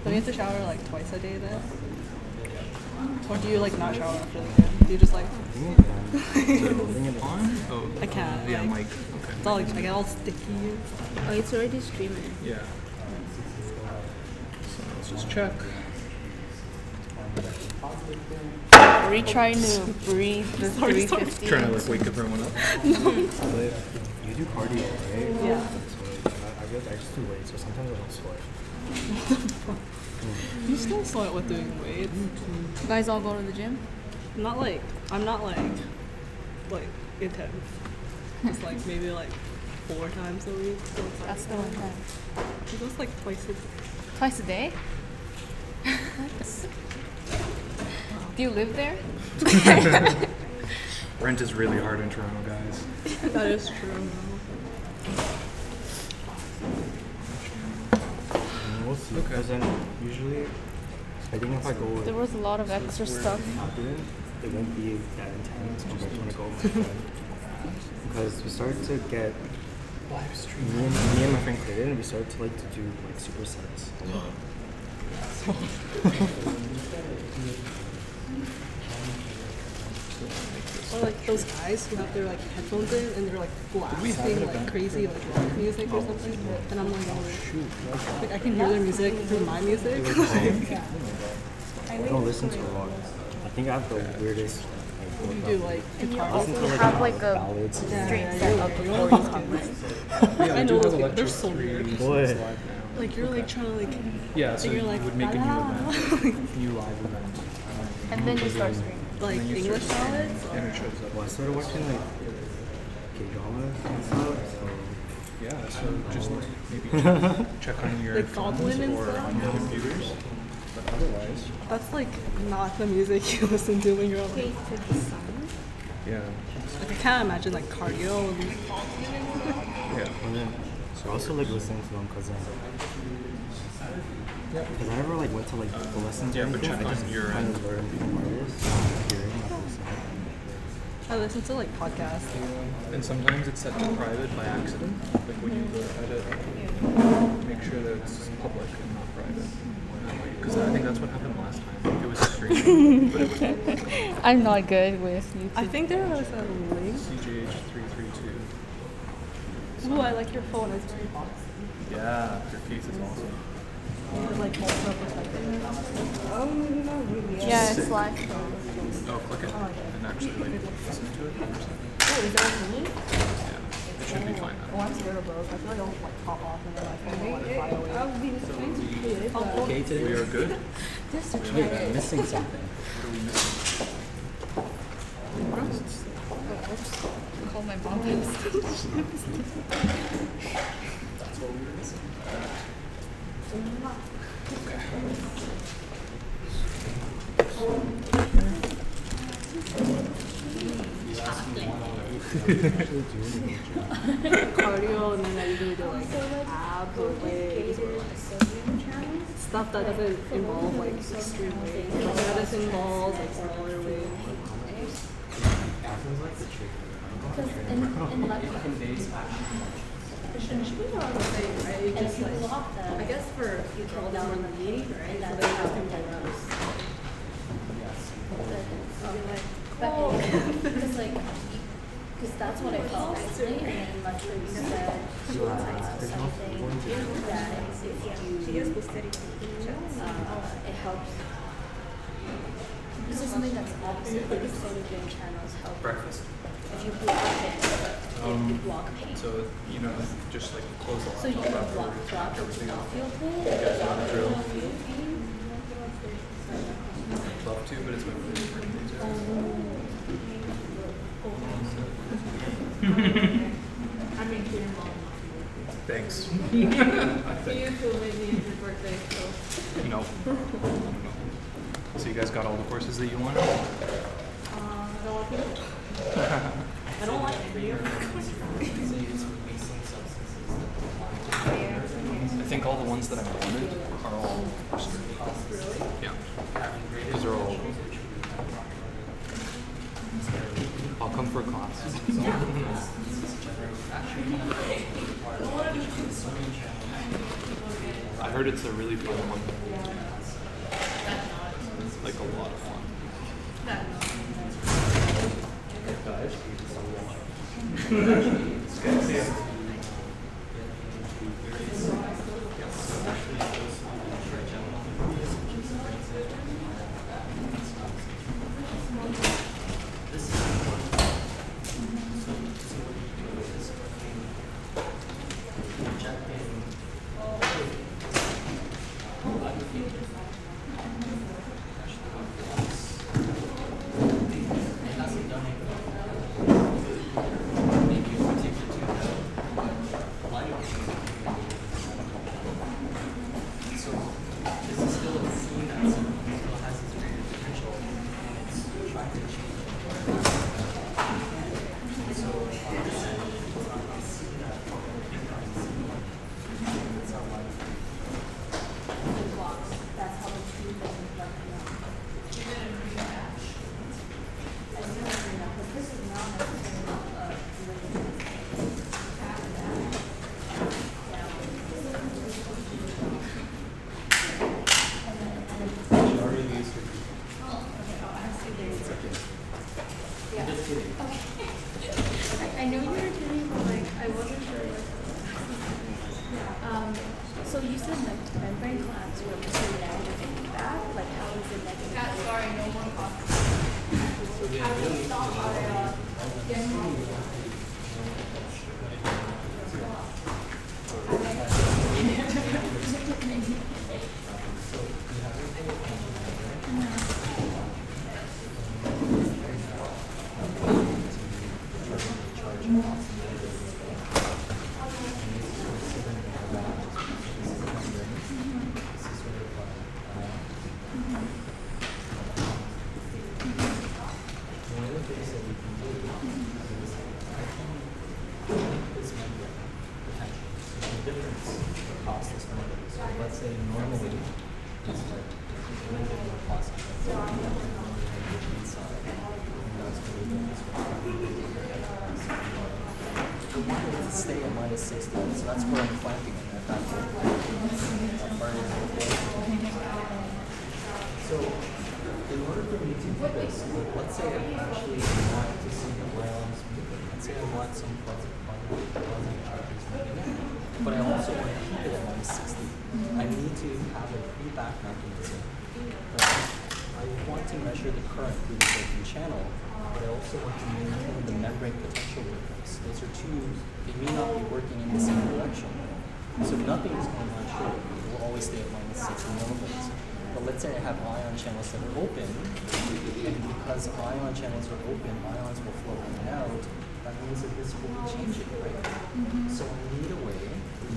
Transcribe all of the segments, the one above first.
Don't you have to shower like twice a day then? Or do you like not shower after the game? Do you just like... Bring it on? Oh. I can't. Yeah, like, mic. Okay. It's all like, I get all sticky. Oh, it's already streaming. Yeah. So let's just check. Are we trying to breathe the 350? Trying to like wake everyone up. You do cardio, right? Yeah. So I guess I just do weights, so sometimes I don't sweat. You still sweat with doing weights. You guys all go to the gym? I'm not like intense. It's like maybe like 4 times a week. So it's like, That's still intense. It goes like twice a day. Twice a day? Do you live there? Rent is really hard in Toronto, guys. That is true. We'll see. Because then usually, I think if I go with There was a lot of extra stuff. confident, it won't be that intense compared to when I go with my friend. Because we started to get me and my friend Clayton, we started to like to do like supersets. Or like those guys who have their like headphones in and they're like blasting like crazy like rock music or something. And I'm like, oh shoot. Like I can hear their music through my music. I don't listen to a lot. I think I have the weirdest. You do like guitar. Listen to have like a ballads. straight setup before you come. Yeah, I know those people. They're so weird. What? Like you're like trying to like. Yeah, so and you're you like, would make a new "La-la." event, new live event. And then you start streaming. Like And then you English start streaming, ballads. and it shows up. Well, I started watching like K-dramas and stuff, so Yeah, so just maybe check on your Like phones Goblin and or stuff? on your computers. But otherwise, That's like not the music you listen to when you're like. yeah. Like I can't imagine like cardio. And, Yeah. and then I also like listening to them because I never like went to like the lessons Yeah, or but anything. check I on just your kind end. of learn from artists, hearing like listening. I listen to like podcasts. And sometimes it's set to private by accident. Like when you go to edit, make sure that it's public and not private. Because I think that's what happened last time. It was streaming, but it was public. I'm not good with YouTube. I think there was a link. CJH332. Ooh, I like your phone. It's very boxy. Yeah, your case is awesome. With like multiple perspectives. Oh no, really? Yeah, it's live. Oh, click it and actually like listen to it. Oh, is that a link? Yeah, it should be fine Oh, now. I'm scared of those. I feel like I'll like pop off and then my phone will like fly away. Okay, today We are good. wait, I'm missing something. What are we missing? Call my mom. That's what we were missing. Cardio and then I usually do like abs or legs or like stuff that doesn't involve like extreme weight. Like medicine balls, like smaller weight. I guess for curl down on the knee, right? So they have to go around. Because that's what I felt nicely, and then much like you said, something that if you, it helps. This is something that's opposite, like soda gym channels help. Breakfast. If you block it, you block pain. So, you know, just like close the So you can laptop block after drop everything not else. feel pain, You guys know the drill. feel pain. Love to, but it's my first birthday too. I mean, your mom. Thanks. You too, maybe it's your birthday, so. No. So you guys got all the courses that you want? I don't like beer. I think all the ones that I wanted are all restricted. Really? Yeah. These are all. I'll come for a class. I heard it's a really fun one. Like a lot of fun. I know you were kidding, but like I wasn't sure. So you said like membrane clamps were mostly negative feedback. Like how is it negative? Sorry, no more coffee. Let's say normally it's like a little bit more plastic inside. The one that to stay at minus 60, so that's where I'm clamping it at that point. So in order for me to do this, let's say I actually want to see the ions moving. Let's say I want some positive charges moving, but I also want to keep it at minus 60. I need to have a feedback mechanism. I want to measure the current through the open channel, but I also want to maintain the membrane potential difference. Those are two, they may not be working in the same direction. So nothing is going on here. It will always stay at minus 60 millivolts. But let's say I have ion channels that are open, and because ion channels are open, ions will flow in and out. That means that this will be changing, right? So I need a way,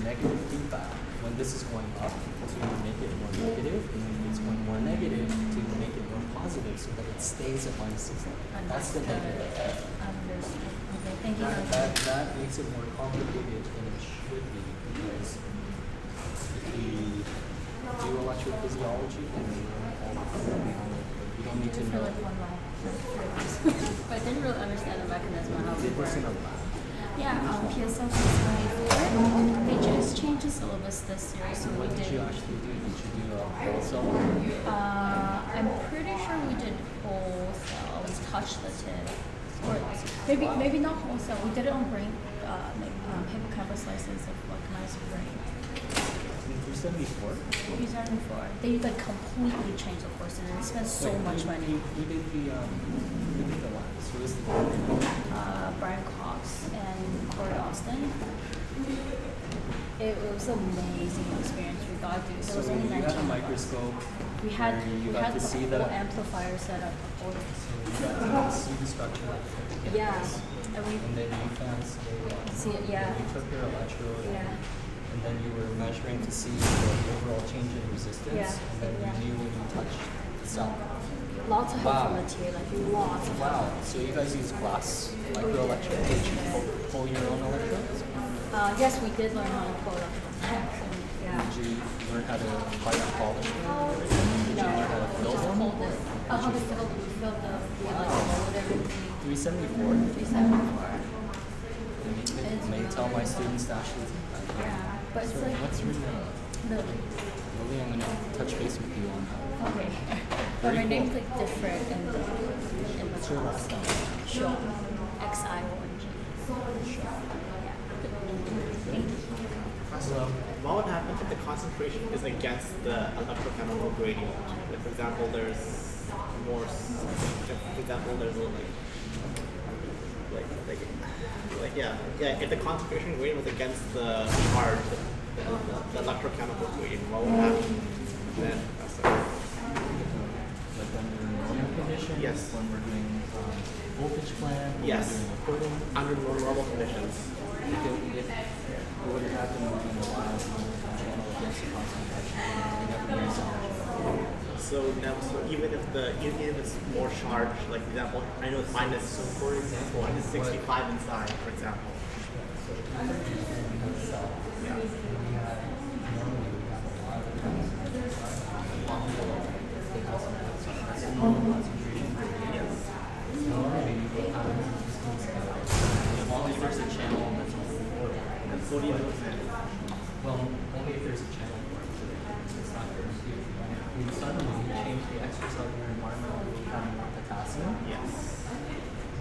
negative feedback, when this is going up to make it more negative, and when it's going more negative to make it more positive so that it stays at minus 60. That's the negative effect. Okay, thank you. That makes it more complicated than it should be, because if we do electrophysiology and we learn all the you don't need to know. But I didn't really understand the mechanism of how it works. Yeah, PSL 694. They just changed the syllabus this year, so we What did you did. actually do? Did you do a whole cell? I'm pretty sure we did whole cell. We touched the tip, or maybe not whole cell. We did it on brain, hippocampus slices of like nice brain. 374? 374. They like completely changed the course and they spent so much money. You did the last. Who was the Brian Cox and Corey Austin. It was an amazing experience. We got to. There was only 19 you had a of us. microscope. We had you we got had to the see whole the amplifier set up. you got to see the structure of the Yeah, hippocampus. and we And then you found some see it. Yeah, you took your electrode. yeah. And then you were measuring to see the overall change in resistance. Yeah, And then yeah. you knew when you touched the cell. Lots of Wow. helpful material, like lots of. Wow. So you guys use glass microelectrode? Did you pull your own electrodes? Yes, we did learn how to code up. Yeah. Did you learn how to polish them? Did you No, learn how to fill just them? hold it. How to fill the mold everything. 374. 374. May tell my students to actually take that. Yeah, but it's So like what's your name? Lily. Lily, I'm gonna touch base with you on that. Okay. But my name's like different in the class. Sure. XIONG. Sure. Yeah. Thank you. So, what would happen if the concentration is against the electrochemical gradient? Like, for example, there's more. For example, there's if the concentration gradient was against the charge, the electrochemical gradient, what would happen then? Like under normal conditions, Yes. when we're doing voltage plan, when Yes. we're doing equipment, Under normal conditions. if what would happen in the wild channel against the concentration, we never use that. So now, even if it's more charged, like for example, I know it's minus. So for example, minus 65 inside, for example. Yeah. As long as there's a channel that's What do you do then? well, only if there's a channel for it. It's not guaranteed. We suddenly change the extracellular environment and we become more potassium. Yes.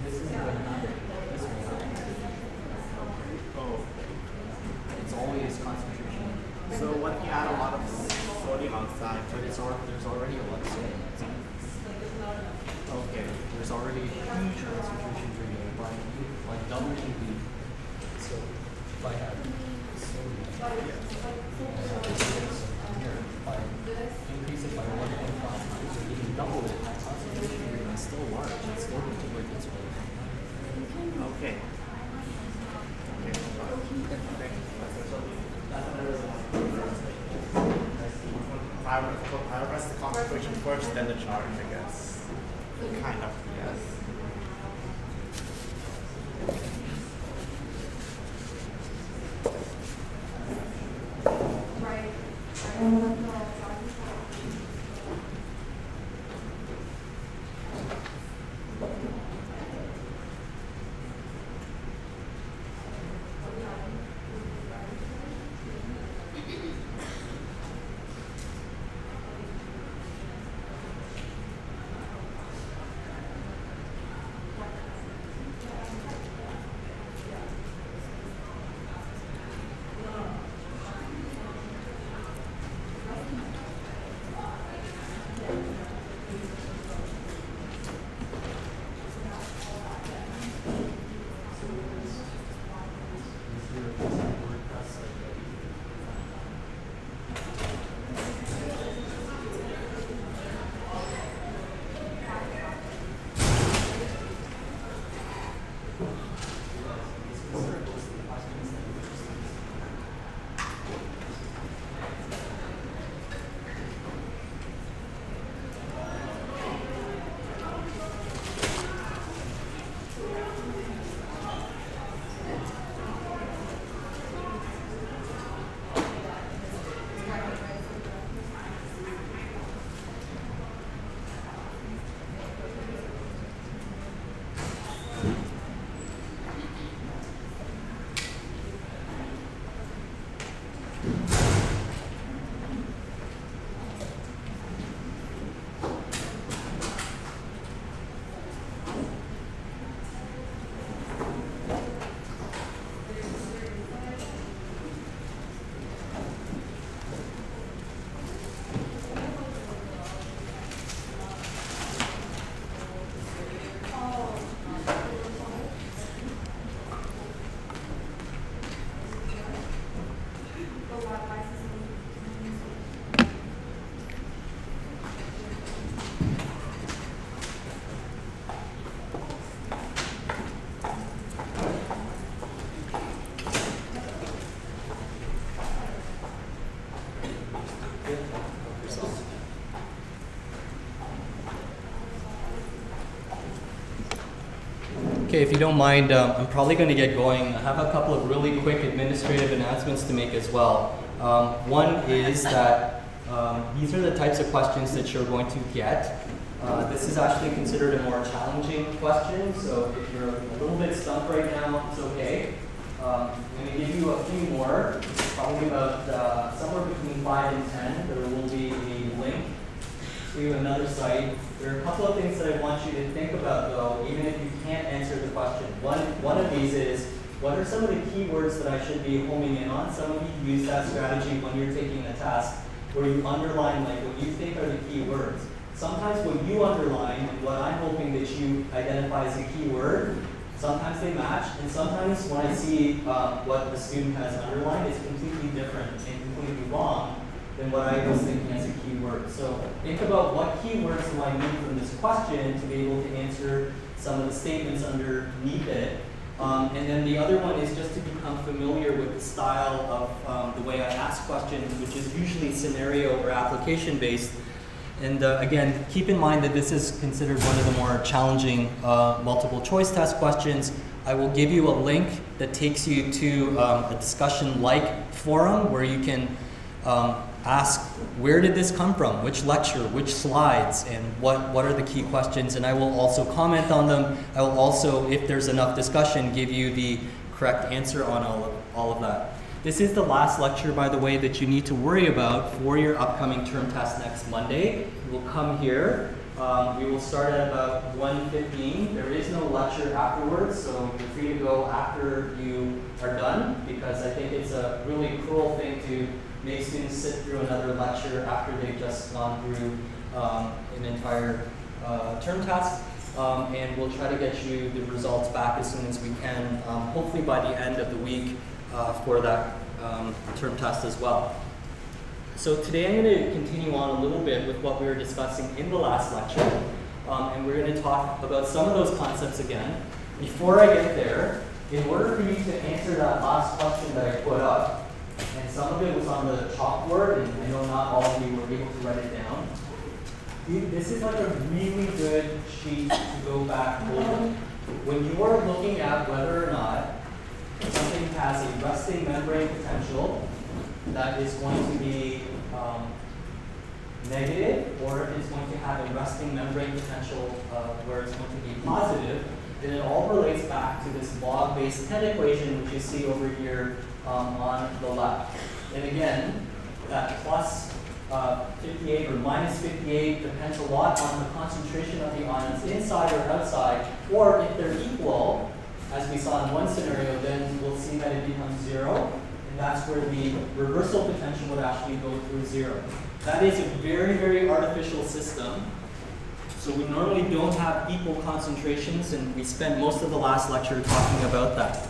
This is what happens. This will happen. Oh. It's always concentration. So what if you add a lot of sodium outside? But there's already a lot of sodium. Okay. There's already a huge concentration gradient by doubling the. So if I have sodium, here, if I increase it by 1.5 times, or even double it, my concentration gradient is still large. It's still going to work its way. Okay. Prioritize the concentration first, then the charge, I guess. Kind of, yes. Okay, if you don't mind, I'm probably going to get going. I have a couple of really quick administrative announcements to make as well. One is that these are the types of questions that you're going to get. This is actually considered a more challenging question, so if you're a little bit stumped right now, it's okay. I'm going to give you a few more. probably about somewhere between 5 and 10, there will be a link to another site. There are a couple of things that I want you to think about though, even if you can't answer the question. One of these is, what are some of the keywords that I should be homing in on? Some of you use that strategy when you're taking a test, where you underline like what you think are the keywords. Sometimes what you underline and what I'm hoping that you identify as a keyword, sometimes they match, and sometimes when I see what the student has underlined, it's completely different and completely wrong than what I was thinking as a keyword. So think about what keywords do I need from this question to be able to answer some of the statements underneath it. And then the other one is just to become familiar with the style of the way I ask questions, which is usually scenario or application based. And again, keep in mind that this is considered one of the more challenging multiple choice test questions. I will give you a link that takes you to a discussion-like forum where you can ask, where did this come from? Which lecture, which slides, and what are the key questions? And I will also comment on them. I will also, if there's enough discussion, give you the correct answer on all of that. This is the last lecture, by the way, that you need to worry about for your upcoming term test next Monday. You will come here. We will start at about 1:15. There is no lecture afterwards, so you're free to go after you are done, because I think it's a really cruel thing to make students sit through another lecture after they've just gone through an entire term test. And we'll try to get you the results back as soon as we can, hopefully by the end of the week for that term test as well. So today I'm going to continue on a little bit with what we were discussing in the last lecture, and we're going to talk about some of those concepts again. Before I get there, in order for you to answer that last question that I put up, and some of it was on the chalkboard, and I know not all of you were able to write it down, this is like a really good sheet to go back over. When you are looking at whether or not something has a resting membrane potential that is going to be negative, or if it's going to have a resting membrane potential where it's going to be positive, then it all relates back to this log-based 10 equation, which you see over here on the left. And again, that plus 58 or minus 58 depends a lot on the concentration of the ions inside or outside, or if they're equal, as we saw in one scenario, then we'll see that it becomes 0, and that's where the reversal potential would actually go through 0. That is a very, very artificial system. So we normally don't have equal concentrations, and we spent most of the last lecture talking about that.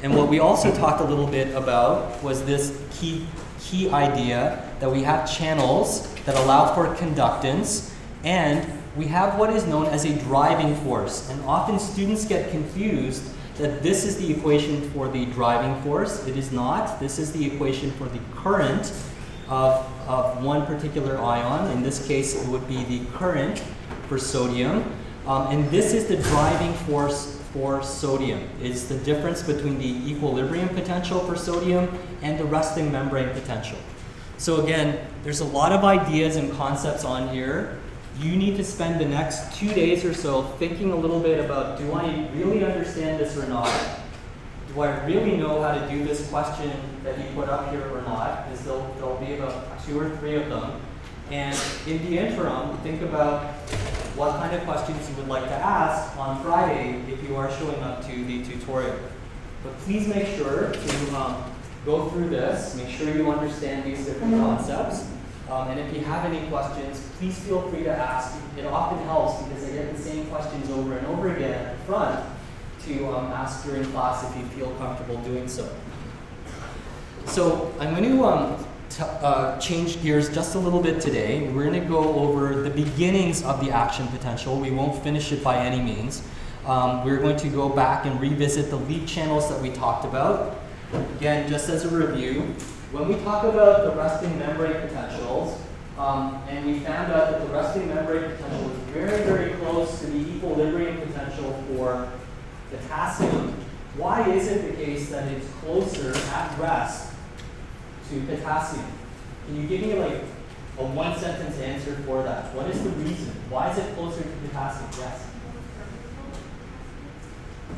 And what we also talked a little bit about was this key idea that we have channels that allow for conductance, and we have what is known as a driving force. And often students get confused that this is the equation for the driving force. It is not. This is the equation for the current of one particular ion. In this case, it would be the current for sodium. And this is the driving force for sodium. It's the difference between the equilibrium potential for sodium and the resting membrane potential. So again, there's a lot of ideas and concepts on here. You need to spend the next 2 days or so thinking a little bit about, do I really understand this or not? Do I really know how to do this question that you put up here or not? Because there'll be about 2 or 3 of them. And in the interim, think about what kind of questions you would like to ask on Friday if you are showing up to the tutorial. But please make sure to go through this, make sure you understand these different concepts. And if you have any questions, please feel free to ask. It often helps because I get the same questions over and over again at the front to ask during class if you feel comfortable doing so. So I'm going to change gears just a little bit today. We're going to go over the beginnings of the action potential. We won't finish it by any means. We're going to go back and revisit the lead channels that we talked about. Again, just as a review, when we talk about the resting membrane potentials, and we found out that the resting membrane potential is very, very close to the equilibrium potential for potassium, why is it the case that it's closer at rest to potassium? Can you give me like a one-sentence answer for that? What is the reason? Why is it closer to potassium? Yes?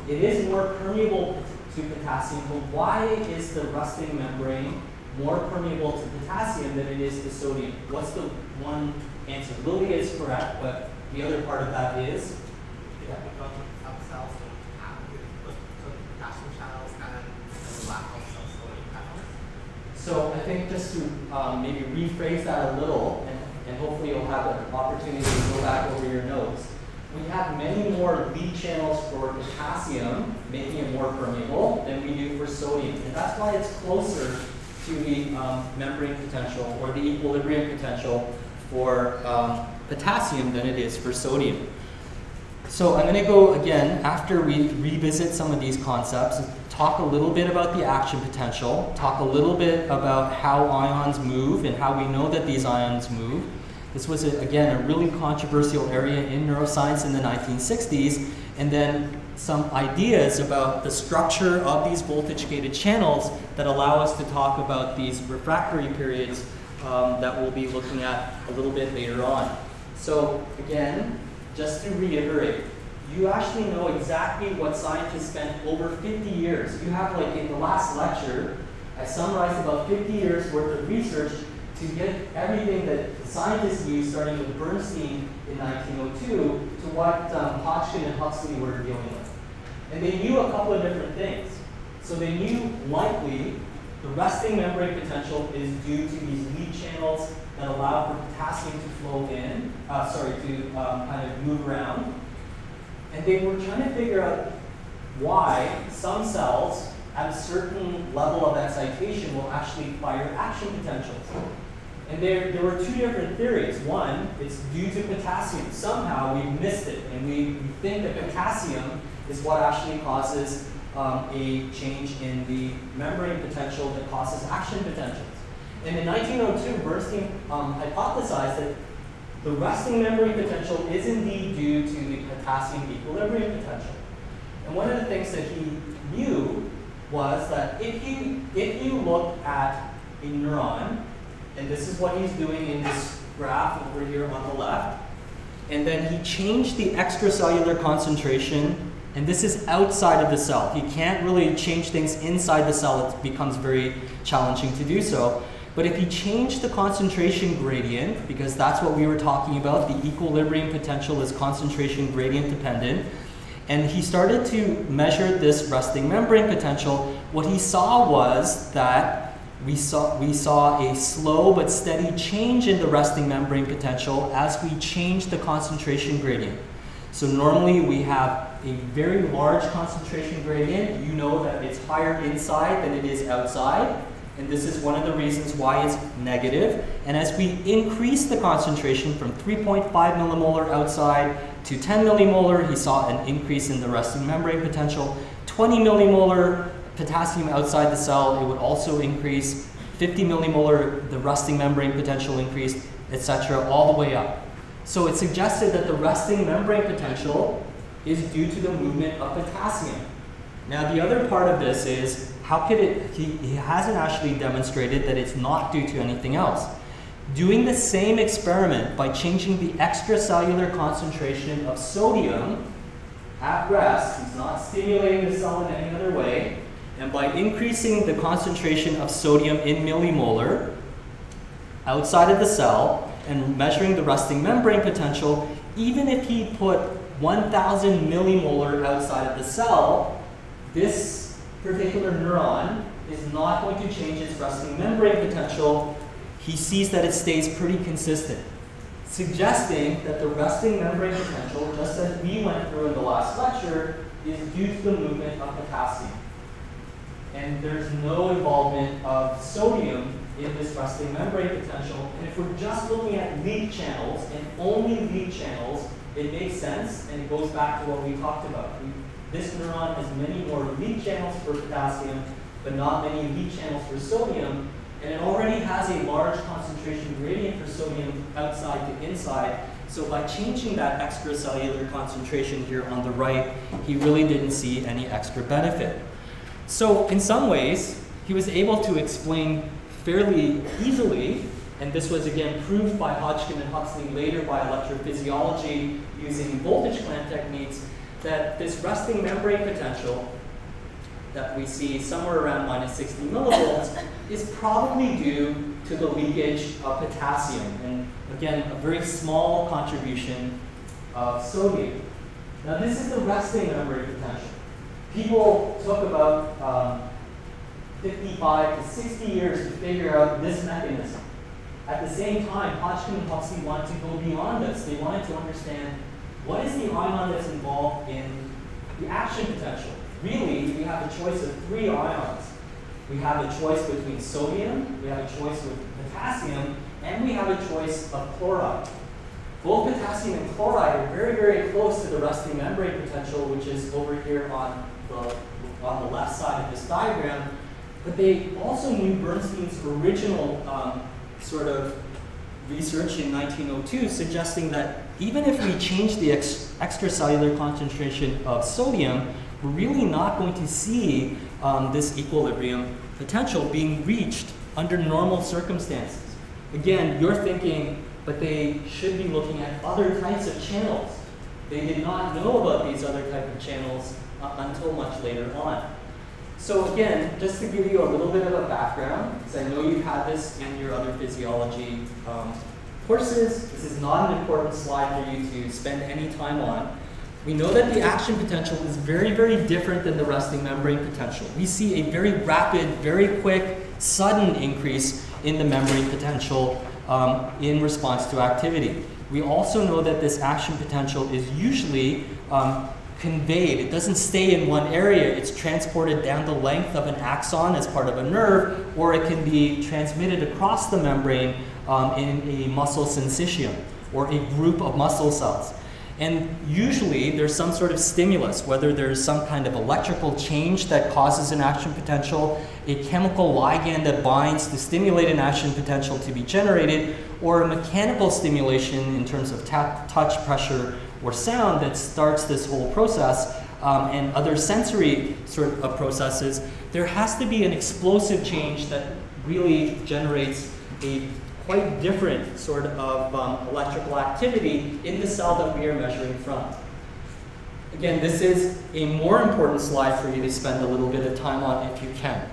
It is more permeable to potassium, but why is the resting membrane more permeable to potassium than it is to sodium. What's the one answer? Lily is correct, but the other part of that is? Yeah, because of cells have potassium channels and the lack of sodium channels. So I think just to maybe rephrase that a little, and hopefully you'll have an opportunity to go back over your notes. We have many more lead channels for potassium, making it more permeable, than we do for sodium. And that's why it's closer to the membrane potential or the equilibrium potential for potassium than it is for sodium. So I'm going to go again, after we revisit some of these concepts, talk a little bit about the action potential, talk a little bit about how ions move and how we know that these ions move. This was, again, a really controversial area in neuroscience in the 1960s, and then some ideas about the structure of these voltage-gated channels that allow us to talk about these refractory periods that we'll be looking at a little bit later on. So again, just to reiterate, you actually know exactly what scientists spent over 50 years. You have, like in the last lecture, I summarized about 50 years worth of research to get everything that the scientists used, starting with Bernstein in 1902, to what Hodgkin and Huxley were dealing with. And they knew a couple of different things. So they knew likely the resting membrane potential is due to these lead channels that allow for potassium to flow in, kind of move around. And they were trying to figure out why some cells at a certain level of excitation will actually fire action potentials. And there were two different theories. One, it's due to potassium. Somehow we missed it, and we think that potassium is what actually causes a change in the membrane potential that causes action potentials. And in 1902, Bernstein hypothesized that the resting membrane potential is indeed due to the potassium equilibrium potential. And one of the things that he knew was that if you look at a neuron, and this is what he's doing in this graph over here on the left, and then he changed the extracellular concentration, and this is outside of the cell. He can't really change things inside the cell. It becomes very challenging to do so. But if he changed the concentration gradient, because that's what we were talking about, the equilibrium potential is concentration gradient dependent, and he started to measure this resting membrane potential, what he saw was that we saw a slow but steady change in the resting membrane potential as we changed the concentration gradient. So normally we have a very large concentration gradient. You know that it's higher inside than it is outside. And this is one of the reasons why it's negative. And as we increase the concentration from 3.5 millimolar outside to 10 millimolar, he saw an increase in the resting membrane potential. 20 millimolar potassium outside the cell, it would also increase. 50 millimolar, the resting membrane potential increased, etc., all the way up. So it suggested that the resting membrane potential is due to the movement of potassium. Now the other part of this is, how could it, he hasn't actually demonstrated that it's not due to anything else. Doing the same experiment by changing the extracellular concentration of sodium at rest, he's not stimulating the cell in any other way, and by increasing the concentration of sodium in millimolar outside of the cell and measuring the resting membrane potential, even if he put 1,000 millimolar outside of the cell, this particular neuron is not going to change its resting membrane potential. He sees that it stays pretty consistent, suggesting that the resting membrane potential, just as we went through in the last lecture, is due to the movement of potassium. And there's no involvement of sodium in this resting membrane potential. And if we're just looking at lead channels and only lead channels, it makes sense, and it goes back to what we talked about. This neuron has many more lead channels for potassium, but not many lead channels for sodium. And it already has a large concentration gradient for sodium outside to inside. So by changing that extracellular concentration here on the right, he really didn't see any extra benefit. So in some ways, he was able to explain fairly easily, and this was again proved by Hodgkin and Huxley later by that we see somewhere around minus 60 millivolts is probably due to the leakage of potassium. And again, a very small contribution of sodium. Now this is the resting membrane potential. People took about 55 to 60 years to figure out this mechanism. At the same time, Hodgkin and Huxley wanted to go beyond this. They wanted to understand what is the ion that's involved in the action potential. Really, we have a choice of 3 ions. We have a choice between sodium, we have a choice with potassium, and we have a choice of chloride. Both potassium and chloride are very, very close to the resting membrane potential, which is over here on the left side of this diagram. But they also knew Bernstein's original sort of research in 1902, suggesting that even if we change the extracellular concentration of sodium, we're really not going to see this equilibrium potential being reached under normal circumstances. Again, you're thinking, but they should be looking at other types of channels. They did not know about these other type of channels until much later on. So again, just to give you a little bit of a background, because I know you've had this in your other physiology courses, this is not an important slide for you to spend any time on. We know that the action potential is very, very different than the resting membrane potential. We see a very rapid, very quick, sudden increase in the membrane potential in response to activity. We also know that this action potential is usually conveyed. It doesn't stay in one area. It's transported down the length of an axon as part of a nerve, or it can be transmitted across the membrane in a muscle syncytium, or a group of muscle cells. And usually there's some sort of stimulus, whether there's some kind of electrical change that causes an action potential, a chemical ligand that binds to stimulate an action potential to be generated, or a mechanical stimulation in terms of touch, pressure, or sound that starts this whole process, and other sensory sort of processes. There has to be an explosive change that really generates a quite different sort of electrical activity in the cell that we are measuring from. Again, this is a more important slide for you to spend a little bit of time on if you can.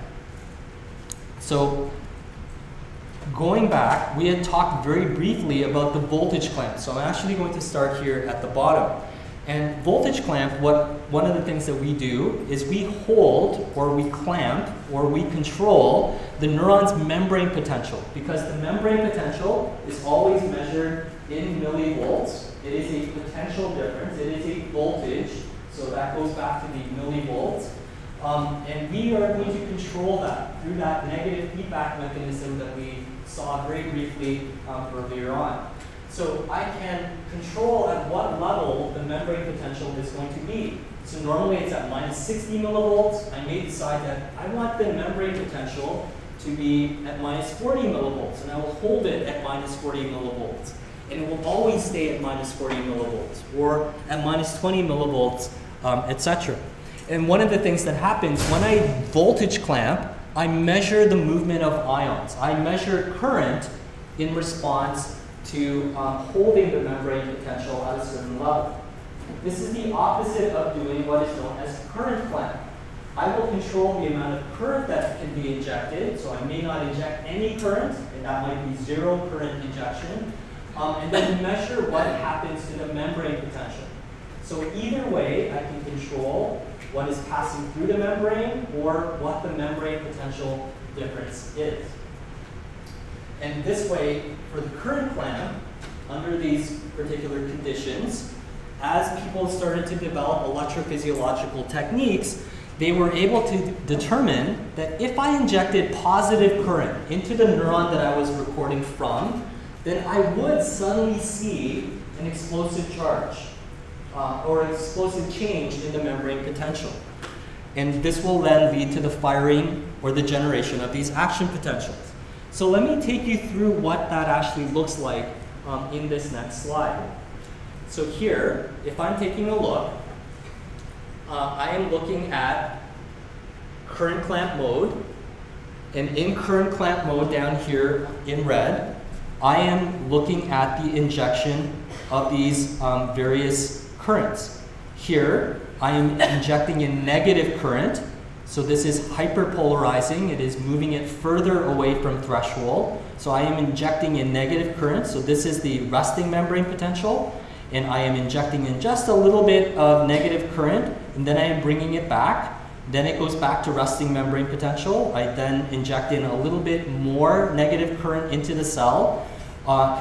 So going back, we had talked very briefly about the voltage clamp. So I'm actually going to start here at the bottom. And voltage clamp, one of the things that we do is we hold, or we clamp, or we control the neuron's membrane potential, because the membrane potential is always measured in millivolts. It is a potential difference. It is a voltage, so that goes back to the millivolts. And we are going to control that through that negative feedback mechanism that we saw very briefly earlier on. So I can control at what level the membrane potential is going to be. So normally it's at minus 60 millivolts. I may decide that I want the membrane potential to be at minus 40 millivolts, and I will hold it at minus 40 millivolts. And it will always stay at minus 40 millivolts, or at minus 20 millivolts, etc. And one of the things that happens when I voltage clamp, I measure the movement of ions. I measure current in response to holding the membrane potential at a certain level. This is the opposite of doing what is known as current clamp. I will control the amount of current that can be injected, so I may not inject any current, and that might be zero current injection, and then measure what happens to the membrane potential. So either way, I can control what is passing through the membrane or what the membrane potential difference is. And this way, for the current clamp, under these particular conditions, as people started to develop electrophysiological techniques, they were able to determine that if I injected positive current into the neuron that I was recording from, then I would suddenly see an explosive charge or an explosive change in the membrane potential. And this will then lead to the firing or the generation of these action potentials. So let me take you through what that actually looks like in this next slide. So here, if I'm taking a look, I am looking at current clamp mode. And in current clamp mode down here in red, I am looking at the injection of these various currents. Here, I am injecting in negative current So this is hyperpolarizing. It is moving it further away from threshold. So I am injecting in negative current. So this is the resting membrane potential. And I am injecting in just a little bit of negative current, and then I am bringing it back. Then it goes back to resting membrane potential. I then inject in a little bit more negative current into the cell,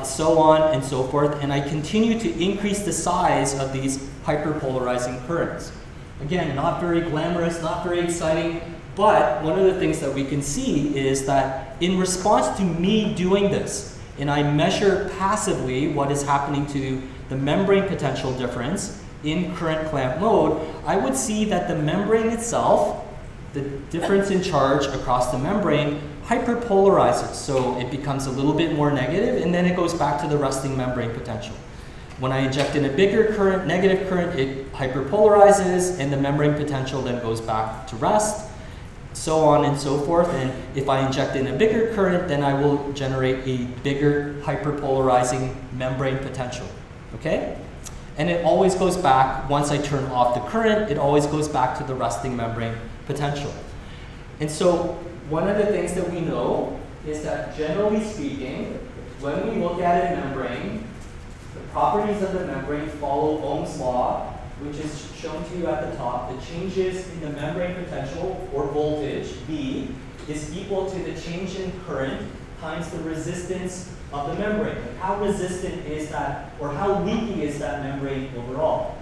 so on and so forth. And I continue to increase the size of these hyperpolarizing currents. Again, not very glamorous, not very exciting, but one of the things that we can see is that in response to me doing this, and I measure passively what is happening to the membrane potential difference in current clamp mode, I would see that the membrane itself, the difference in charge across the membrane, hyperpolarizes. So it becomes a little bit more negative, and then it goes back to the resting membrane potential. When I inject in a bigger current, negative current, it hyperpolarizes, and the membrane potential then goes back to rest, so on and so forth. And if I inject in a bigger current, then I will generate a bigger hyperpolarizing membrane potential. Okay? And it always goes back, once I turn off the current, it always goes back to the resting membrane potential. And so one of the things that we know is that generally speaking, when we look at a membrane, the properties of the membrane follow Ohm's law, which is shown to you at the top. The changes in the membrane potential, or voltage, V, is equal to the change in current times the resistance of the membrane. Like how resistant is that, or how leaky is that membrane overall?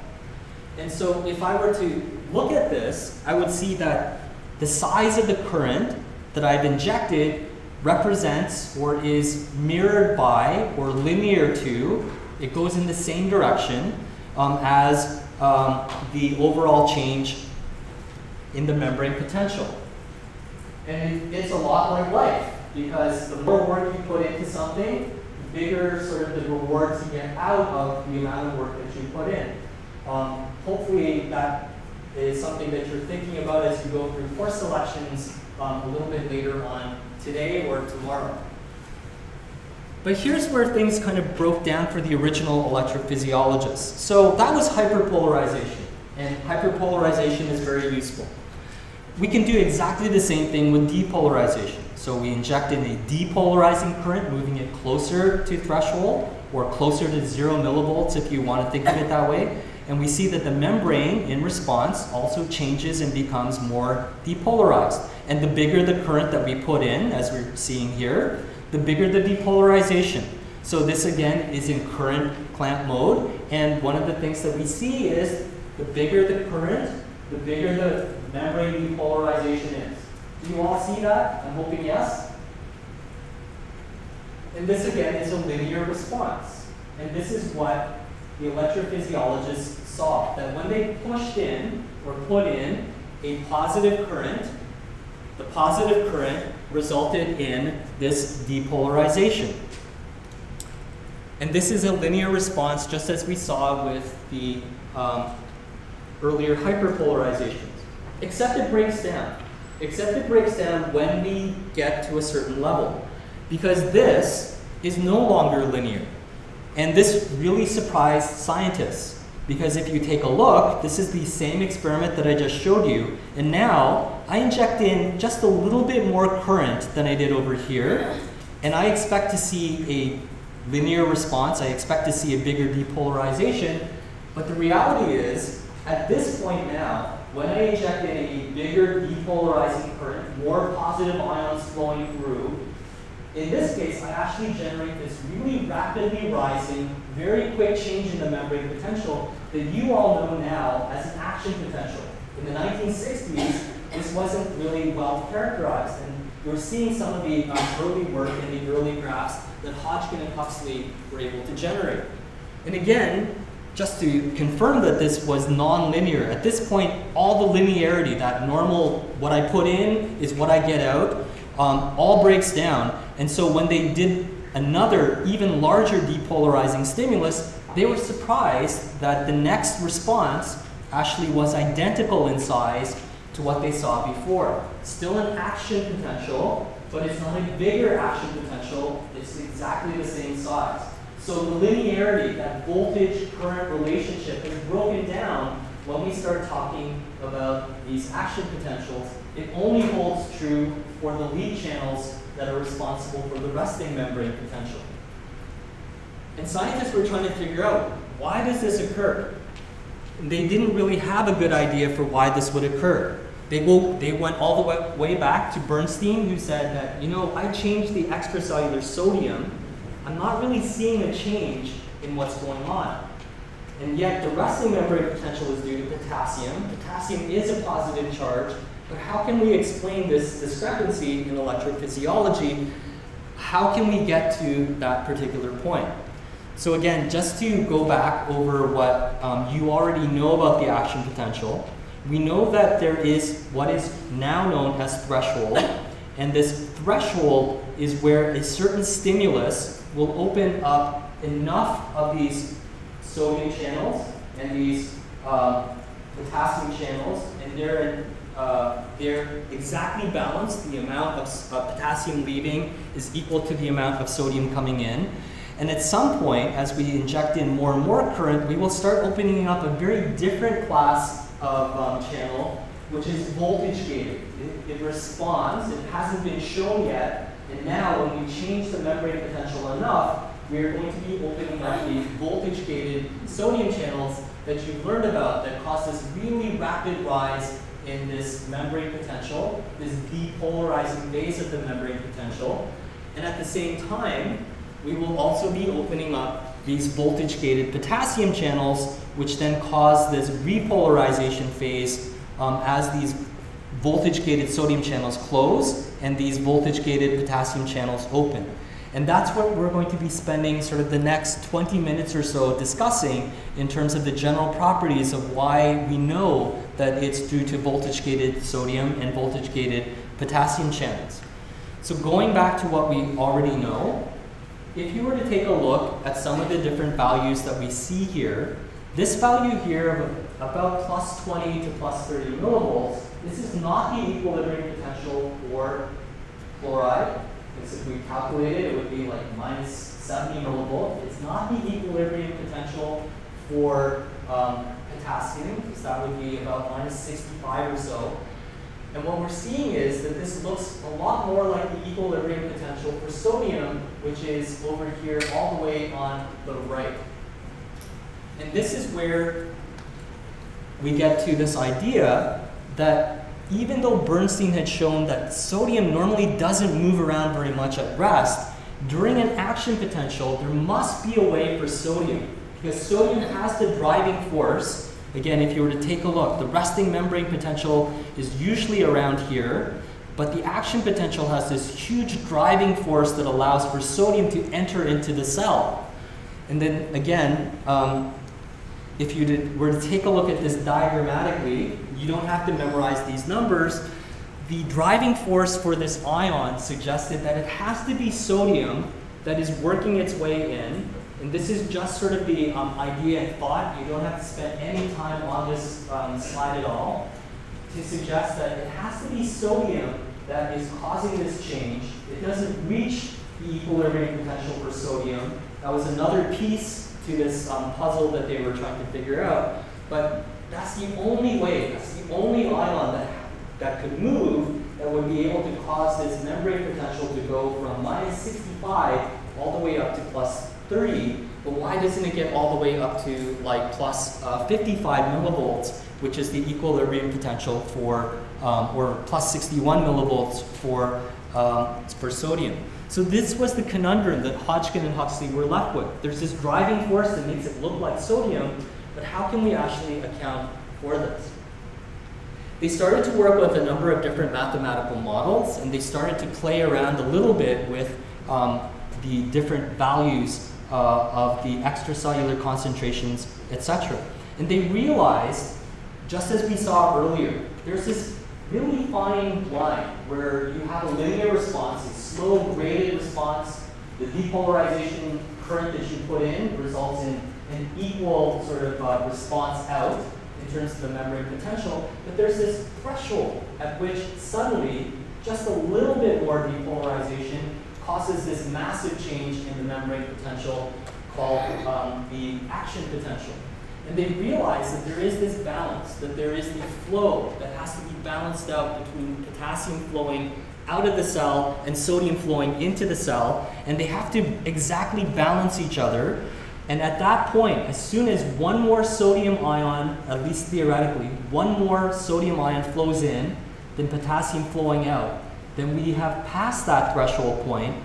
And so if I were to look at this, I would see that the size of the current that I've injected represents or is mirrored by or linear to, it goes in the same direction as the overall change in the membrane potential. And it's a lot like life, because the more work you put into something, the bigger sort of the rewards you get out of the amount of work that you put in. Hopefully that is something that you're thinking about as you go through course selections a little bit later on today or tomorrow. But here's where things kind of broke down for the original electrophysiologists. So that was hyperpolarization, and hyperpolarization is very useful. We can do exactly the same thing with depolarization. So we inject in a depolarizing current, moving it closer to threshold, or closer to 0 millivolts if you want to think of it that way. And we see that the membrane, in response, also changes and becomes more depolarized. And the bigger the current that we put in, as we're seeing here, the bigger the depolarization. So this again is in current clamp mode. And one of the things that we see is the bigger the current, the bigger the membrane depolarization is. Do you all see that? I'm hoping yes. And this again is a linear response. And this is what the electrophysiologists saw, that when they pushed in or put in a positive current, the positive current resulted in this depolarization. And this is a linear response, just as we saw with the earlier hyperpolarizations. Except it breaks down. Except it breaks down when we get to a certain level. Because this is no longer linear. And this really surprised scientists. Because if you take a look, this is the same experiment that I just showed you. And now I inject in just a little bit more current than I did over here. And I expect to see a linear response. I expect to see a bigger depolarization. But the reality is, at this point now, when I inject in a bigger depolarizing current, more positive ions flowing through, in this case, I actually generate this really rapidly rising, very quick change in the membrane potential that you all know now as an action potential. In the 1960s, this wasn't really well characterized, and you're seeing some of the early work in the early graphs that Hodgkin and Huxley were able to generate. And again, just to confirm that this was non-linear, at this point, all the linearity, that normal, what I put in is what I get out, all breaks down. And so when they did another, even larger depolarizing stimulus, they were surprised that the next response actually was identical in size to what they saw before. Still an action potential, but it's not a bigger action potential, it's exactly the same size. So the linearity, that voltage-current relationship is broken down when we start talking about these action potentials, it only holds true for the lead channels that are responsible for the resting membrane potential. And scientists were trying to figure out, why does this occur? And they didn't really have a good idea for why this would occur. They went all the way back to Bernstein, who said that, you know, I changed the extracellular sodium. I'm not really seeing a change in what's going on. And yet the resting membrane potential is due to potassium. Potassium is a positive charge, but how can we explain this discrepancy in electrophysiology? How can we get to that particular point? So again, just to go back over what you already know about the action potential, we know that there is what is now known as threshold, and this threshold is where a certain stimulus will open up enough of these sodium channels and these potassium channels, and they're exactly balanced. The amount of potassium leaving is equal to the amount of sodium coming in. And at some point, as we inject in more and more current, we will start opening up a very different class of channel, which is voltage gated. It responds, it hasn't been shown yet, and now when we change the membrane potential enough, we are going to be opening up these voltage gated sodium channels that you've learned about that cause this really rapid rise in this membrane potential, this depolarizing phase of the membrane potential. And at the same time, we will also be opening up these voltage-gated potassium channels, which then cause this repolarization phase as these voltage-gated sodium channels close and these voltage-gated potassium channels open. And that's what we're going to be spending sort of the next 20 minutes or so discussing in terms of the general properties of why we know that it's due to voltage-gated sodium and voltage-gated potassium channels. So going back to what we already know, if you were to take a look at some of the different values that we see here, this value here of about plus 20 to plus 30 millivolts, this is not the equilibrium potential for chloride. Because if we calculate it, it would be like minus 70 millivolts. It's not the equilibrium potential for potassium, because that would be about minus 65 or so. And what we're seeing is that this looks a lot more like the equilibrium potential for sodium, which is over here all the way on the right. And this is where we get to this idea that even though Bernstein had shown that sodium normally doesn't move around very much at rest, during an action potential, there must be a way for sodium, because sodium has the driving force. Again, if you were to take a look, the resting membrane potential is usually around here, but the action potential has this huge driving force that allows for sodium to enter into the cell. And then again, if you were to take a look at this diagrammatically, you don't have to memorize these numbers. The driving force for this ion suggested that it has to be sodium that is working its way in. And this is just sort of the idea and thought. You don't have to spend any time on this slide at all to suggest that it has to be sodium that is causing this change. It doesn't reach the equilibrium potential for sodium. That was another piece to this puzzle that they were trying to figure out. But that's the only way, that's the only ion that could move that would be able to cause this membrane potential to go from minus 65 all the way up to plus 30, but why doesn't it get all the way up to like plus 55 millivolts, which is the equilibrium potential for, or plus 61 millivolts for sodium? So this was the conundrum that Hodgkin and Huxley were left with. There's this driving force that makes it look like sodium, but how can we actually account for this? They started to work with a number of different mathematical models, and they started to play around a little bit with the different values of the extracellular concentrations, etc. And they realized, just as we saw earlier, there's this really fine line where you have a linear response, a slow graded response. The depolarization current that you put in results in an equal sort of response out in terms of the membrane potential. But there's this threshold at which suddenly just a little bit more depolarization causes this massive change in the membrane potential called the action potential. And they realize that there is this balance, that there is the flow that has to be balanced out between potassium flowing out of the cell and sodium flowing into the cell, and they have to exactly balance each other. And at that point, as soon as one more sodium ion, at least theoretically, one more sodium ion flows in than potassium flowing out, then we have passed that threshold point,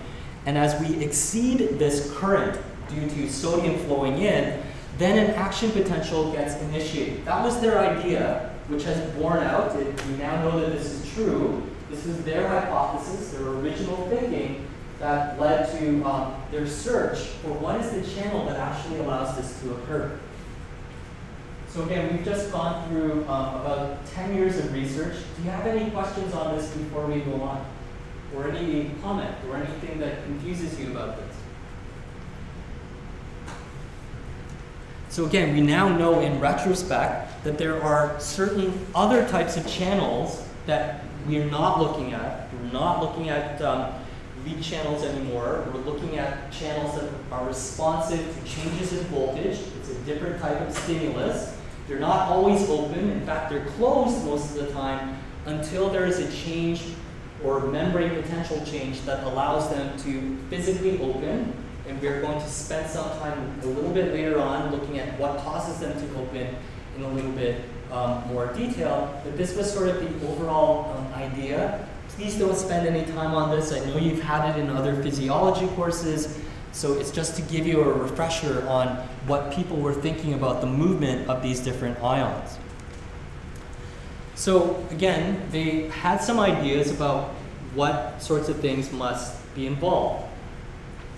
and as we exceed this current due to sodium flowing in, then an action potential gets initiated. That was their idea, which has borne out. We now know that this is true. This was their hypothesis, their original thinking, that led to their search for what is the channel that actually allows this to occur. So again, we've just gone through about 10 years of research. Do you have any questions on this before we go on? Or any comment or anything that confuses you about this? So again, we now know in retrospect that there are certain other types of channels that we're not looking at. We're not looking at lead channels anymore. We're looking at channels that are responsive to changes in voltage. It's a different type of stimulus. They're not always open. In fact, they're closed most of the time until there is a change or membrane potential change that allows them to physically open. And we're going to spend some time a little bit later on looking at what causes them to open in a little bit more detail. But this was sort of the overall idea. Please don't spend any time on this. I know you've had it in other physiology courses. So it's just to give you a refresher on what people were thinking about the movement of these different ions. So again, they had some ideas about what sorts of things must be involved.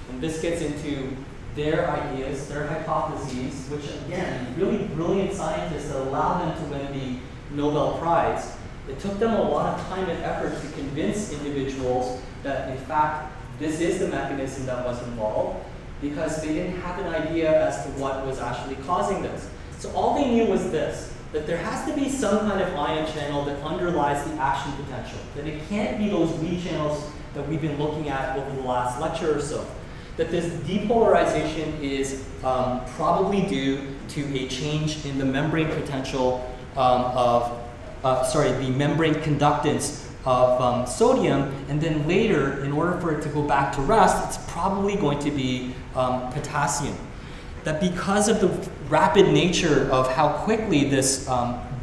And this gets into their ideas, their hypotheses, which again, really brilliant scientists that allow them to win the Nobel Prize. It took them a lot of time and effort to convince individuals that in fact, this is the mechanism that was involved, because they didn't have an idea as to what was actually causing this. So all they knew was this, that there has to be some kind of ion channel that underlies the action potential, that it can't be those lead channels that we've been looking at over the last lecture or so. That this depolarization is probably due to a change in the membrane potential the membrane conductance of sodium, and then later, in order for it to go back to rest, it's probably going to be potassium. That because of the rapid nature of how quickly this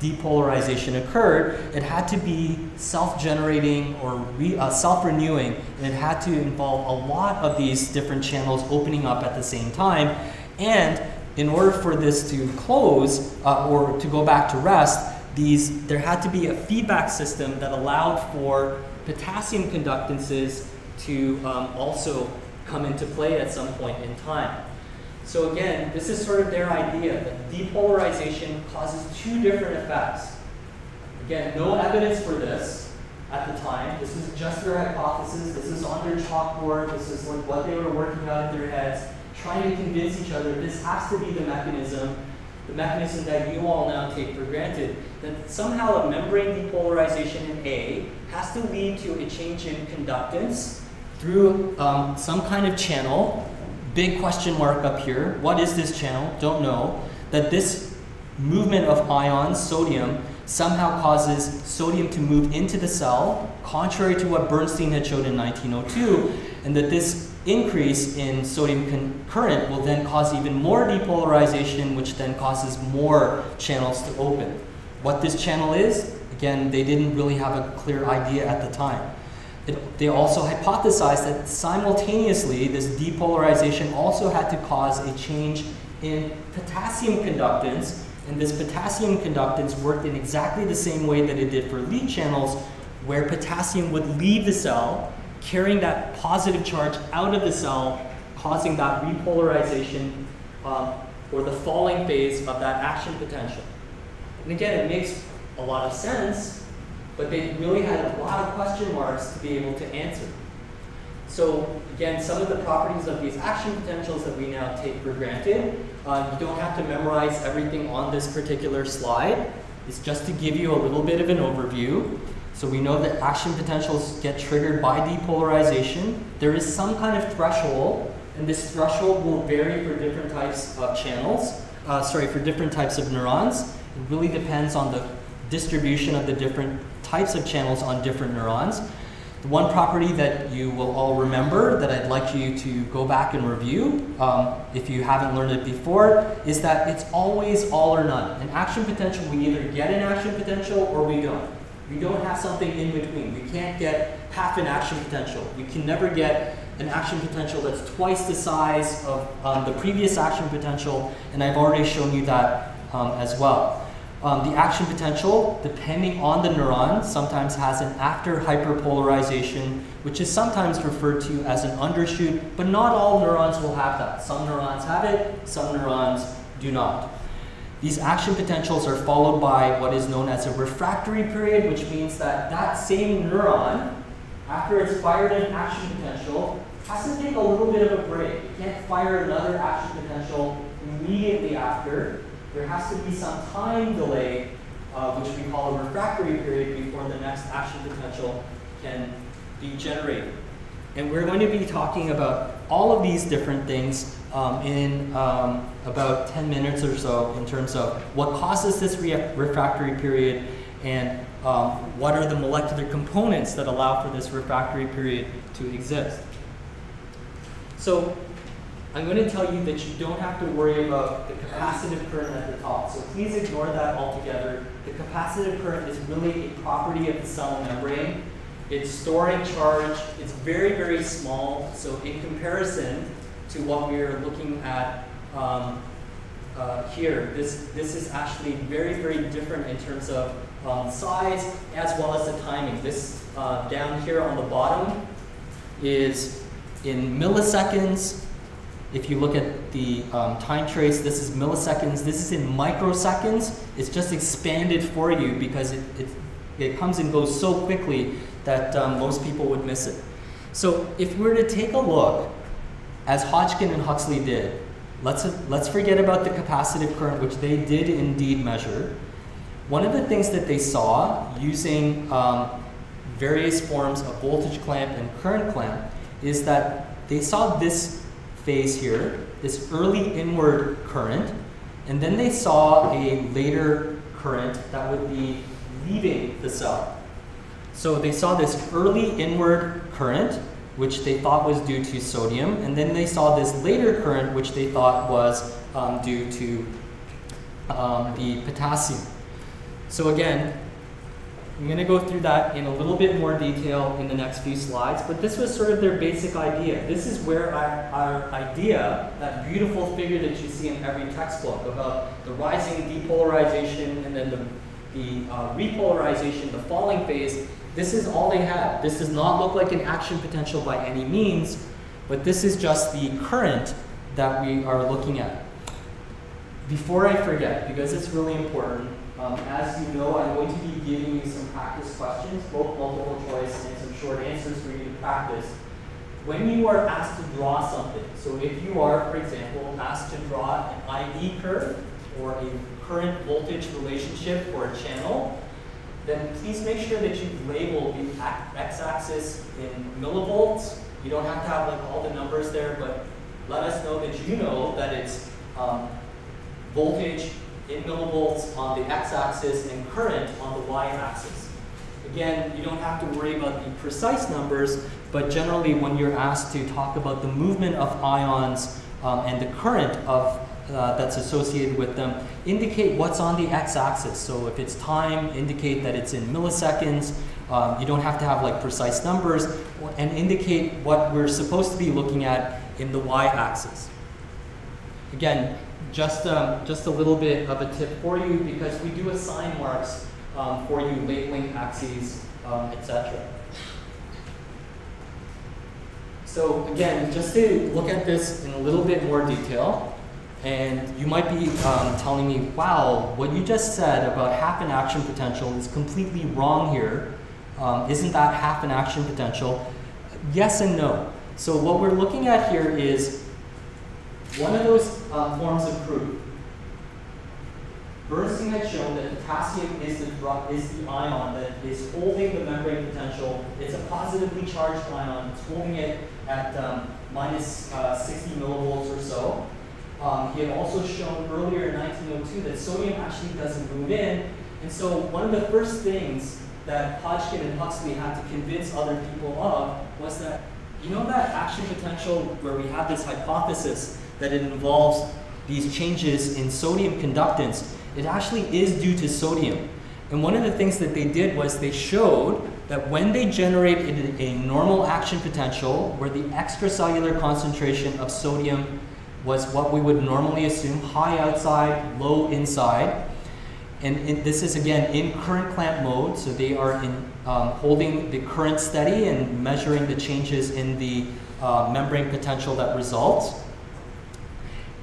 depolarization occurred, it had to be self-generating or self-renewing, and it had to involve a lot of these different channels opening up at the same time. And in order for this to close or to go back to rest, there had to be a feedback system that allowed for potassium conductances to also come into play at some point in time. So again, this is sort of their idea that depolarization causes two different effects. Again, no evidence for this at the time. This is just their hypothesis. This is on their chalkboard. This is like what they were working out in their heads, trying to convince each other this has to be the mechanism that you all now take for granted, that somehow a membrane depolarization in A has to lead to a change in conductance through some kind of channel. Big question mark up here. What is this channel? Don't know. That this movement of ions, sodium, somehow causes sodium to move into the cell, contrary to what Bernstein had showed in 1902, and that this increase in sodium current will then cause even more depolarization, which then causes more channels to open. What this channel is, again, they didn't really have a clear idea at the time. They also hypothesized that simultaneously, this depolarization also had to cause a change in potassium conductance, and this potassium conductance worked in exactly the same way that it did for lead channels, where potassium would leave the cell, carrying that positive charge out of the cell, causing that repolarization or the falling phase of that action potential. And again, it makes a lot of sense, but they really had a lot of question marks to be able to answer. So again, some of the properties of these action potentials that we now take for granted, you don't have to memorize everything on this particular slide. It's just to give you a little bit of an overview. So we know that action potentials get triggered by depolarization. There is some kind of threshold, And this threshold will vary for different types of channels, for different types of neurons. It really depends on the distribution of the different types of channels on different neurons. The one property that you will all remember that I'd like you to go back and review, if you haven't learned it before, is that it's always all or none. An action potential, we either get an action potential or we don't. We don't have something in between. We can't get half an action potential. We can never get an action potential that's twice the size of the previous action potential, and I've already shown you that as well. The action potential, depending on the neuron, sometimes has an after hyperpolarization, which is sometimes referred to as an undershoot, but not all neurons will have that. Some neurons have it, some neurons do not. These action potentials are followed by what is known as a refractory period, which means that that same neuron, after it's fired an action potential, has to take a little bit of a break. You can't fire another action potential immediately after. There has to be some time delay, which we call a refractory period, before the next action potential can be generated. And we're going to be talking about all of these different things in about 10 minutes or so in terms of what causes this refractory period and what are the molecular components that allow for this refractory period to exist. So I'm going to tell you that you don't have to worry about the capacitive current at the top. So please ignore that altogether. The capacitive current is really a property of the cell membrane. It's storing charge. It's very, very small. So in comparison to what we're looking at here, this is actually very, very different in terms of size as well as the timing. This down here on the bottom is in milliseconds. If you look at the time trace, this is milliseconds. This is in microseconds. It's just expanded for you because it comes and goes so quickly that most people would miss it. So if we were to take a look, as Hodgkin and Huxley did, let's forget about the capacitive current, which they did indeed measure. One of the things that they saw using various forms of voltage clamp and current clamp is that they saw this phase here, this early inward current, and then they saw a later current that would be leaving the cell. So they saw this early inward current, which they thought was due to sodium, and then they saw this later current, which they thought was due to the potassium. So again, I'm going to go through that in a little bit more detail in the next few slides, but this was sort of their basic idea. This is where our idea, that beautiful figure that you see in every textbook about the rising depolarization and then the repolarization, the falling phase, this is all they had. This does not look like an action potential by any means, but this is just the current that we are looking at. Before I forget, because it's really important, as you know, I'm going to be giving you some practice questions, both multiple choice and some short answers for you to practice. When you are asked to draw something, so if you are, for example, asked to draw an IV curve or a current voltage relationship for a channel, then please make sure that you've labeled the x-axis in millivolts. You don't have to have like all the numbers there, but let us know that you know that it's voltage in millivolts on the x-axis and current on the y-axis. Again, you don't have to worry about the precise numbers, but generally when you're asked to talk about the movement of ions and the current of that's associated with them, indicate what's on the x-axis. So if it's time, indicate that it's in milliseconds. You don't have to have like precise numbers, and indicate what we're supposed to be looking at in the y-axis. Again, just a little bit of a tip for you, because we do assign marks for you, labeling axes, etc. So again, just to look at this in a little bit more detail, and you might be telling me, wow, what you just said about half an action potential is completely wrong here. Isn't that half an action potential? Yes and no. So what we're looking at here is one of those forms of proof. Bernstein had shown that potassium is the ion that is holding the membrane potential. It's a positively charged ion. It's holding it at minus 60 millivolts or so. He had also shown earlier in 1902 that sodium actually doesn't move in. And so one of the first things that Hodgkin and Huxley had to convince other people of was that, you know, that action potential where we have this hypothesis that it involves these changes in sodium conductance, it actually is due to sodium. And one of the things that they did was they showed that when they generated a normal action potential where the extracellular concentration of sodium was what we would normally assume, high outside, low inside, and this is again in current clamp mode, so they are in holding the current steady and measuring the changes in the membrane potential that results.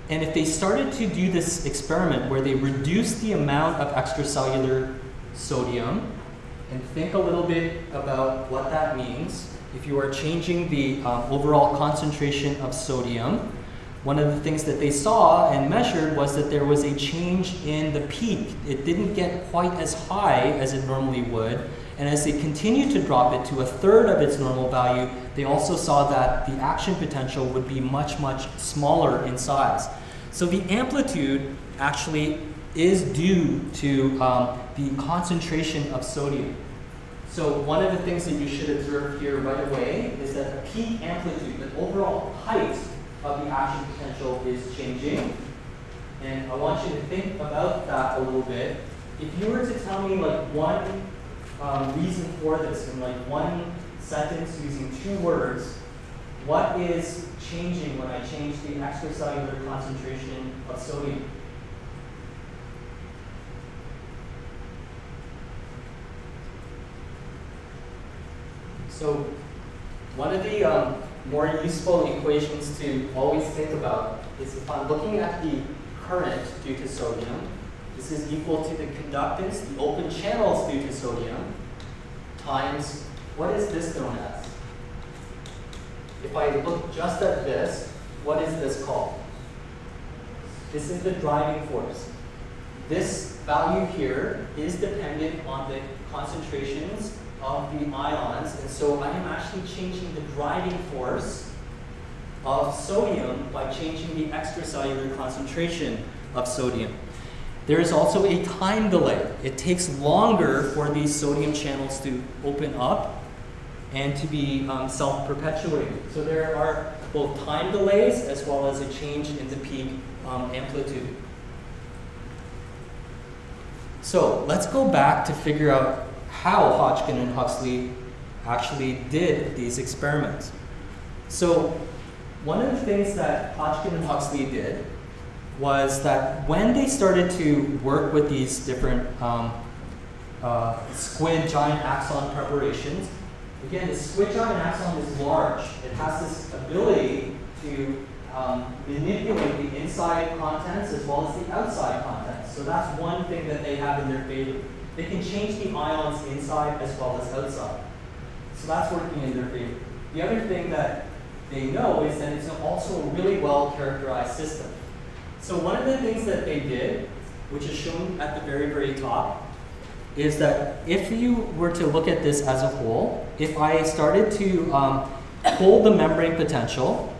And if they started to do this experiment where they reduce the amount of extracellular sodium, and think a little bit about what that means, if you are changing the overall concentration of sodium, one of the things that they saw and measured was that there was a change in the peak. It didn't get quite as high as it normally would. And as they continued to drop it to a third of its normal value, they also saw that the action potential would be much, much smaller in size. So the amplitude actually is due to the concentration of sodium. So one of the things that you should observe here right away is that the peak amplitude, the overall height of the action potential is changing. And I want you to think about that a little bit. If you were to tell me like one reason for this in like one sentence using 2 words, what is changing when I change the extracellular concentration of sodium? So one of the more useful equations to always think about is if I'm looking at the current due to sodium, this is equal to the conductance, the open channels due to sodium, times, what is this known as? If I look just at this, what is this called? This is the driving force. This value here is dependent on the concentrations of the ions, and so I am actually changing the driving force of sodium by changing the extracellular concentration of sodium. There is also a time delay. It takes longer for these sodium channels to open up and to be self-perpetuating. So there are both time delays as well as a change in the peak amplitude. So let's go back to figure out how Hodgkin and Huxley actually did these experiments. So one of the things that Hodgkin and Huxley did was that when they started to work with these different squid giant axon preparations, again, the squid giant axon is large. It has this ability to manipulate the inside contents as well as the outside contents. So that's one thing that they have in their favor. They can change the ions inside as well as outside. So that's working in their favor. The other thing that they know is that it's also a really well characterized system. So one of the things that they did, which is shown at the very, very top, is that if you were to look at this as a whole, if I started to hold the membrane potential,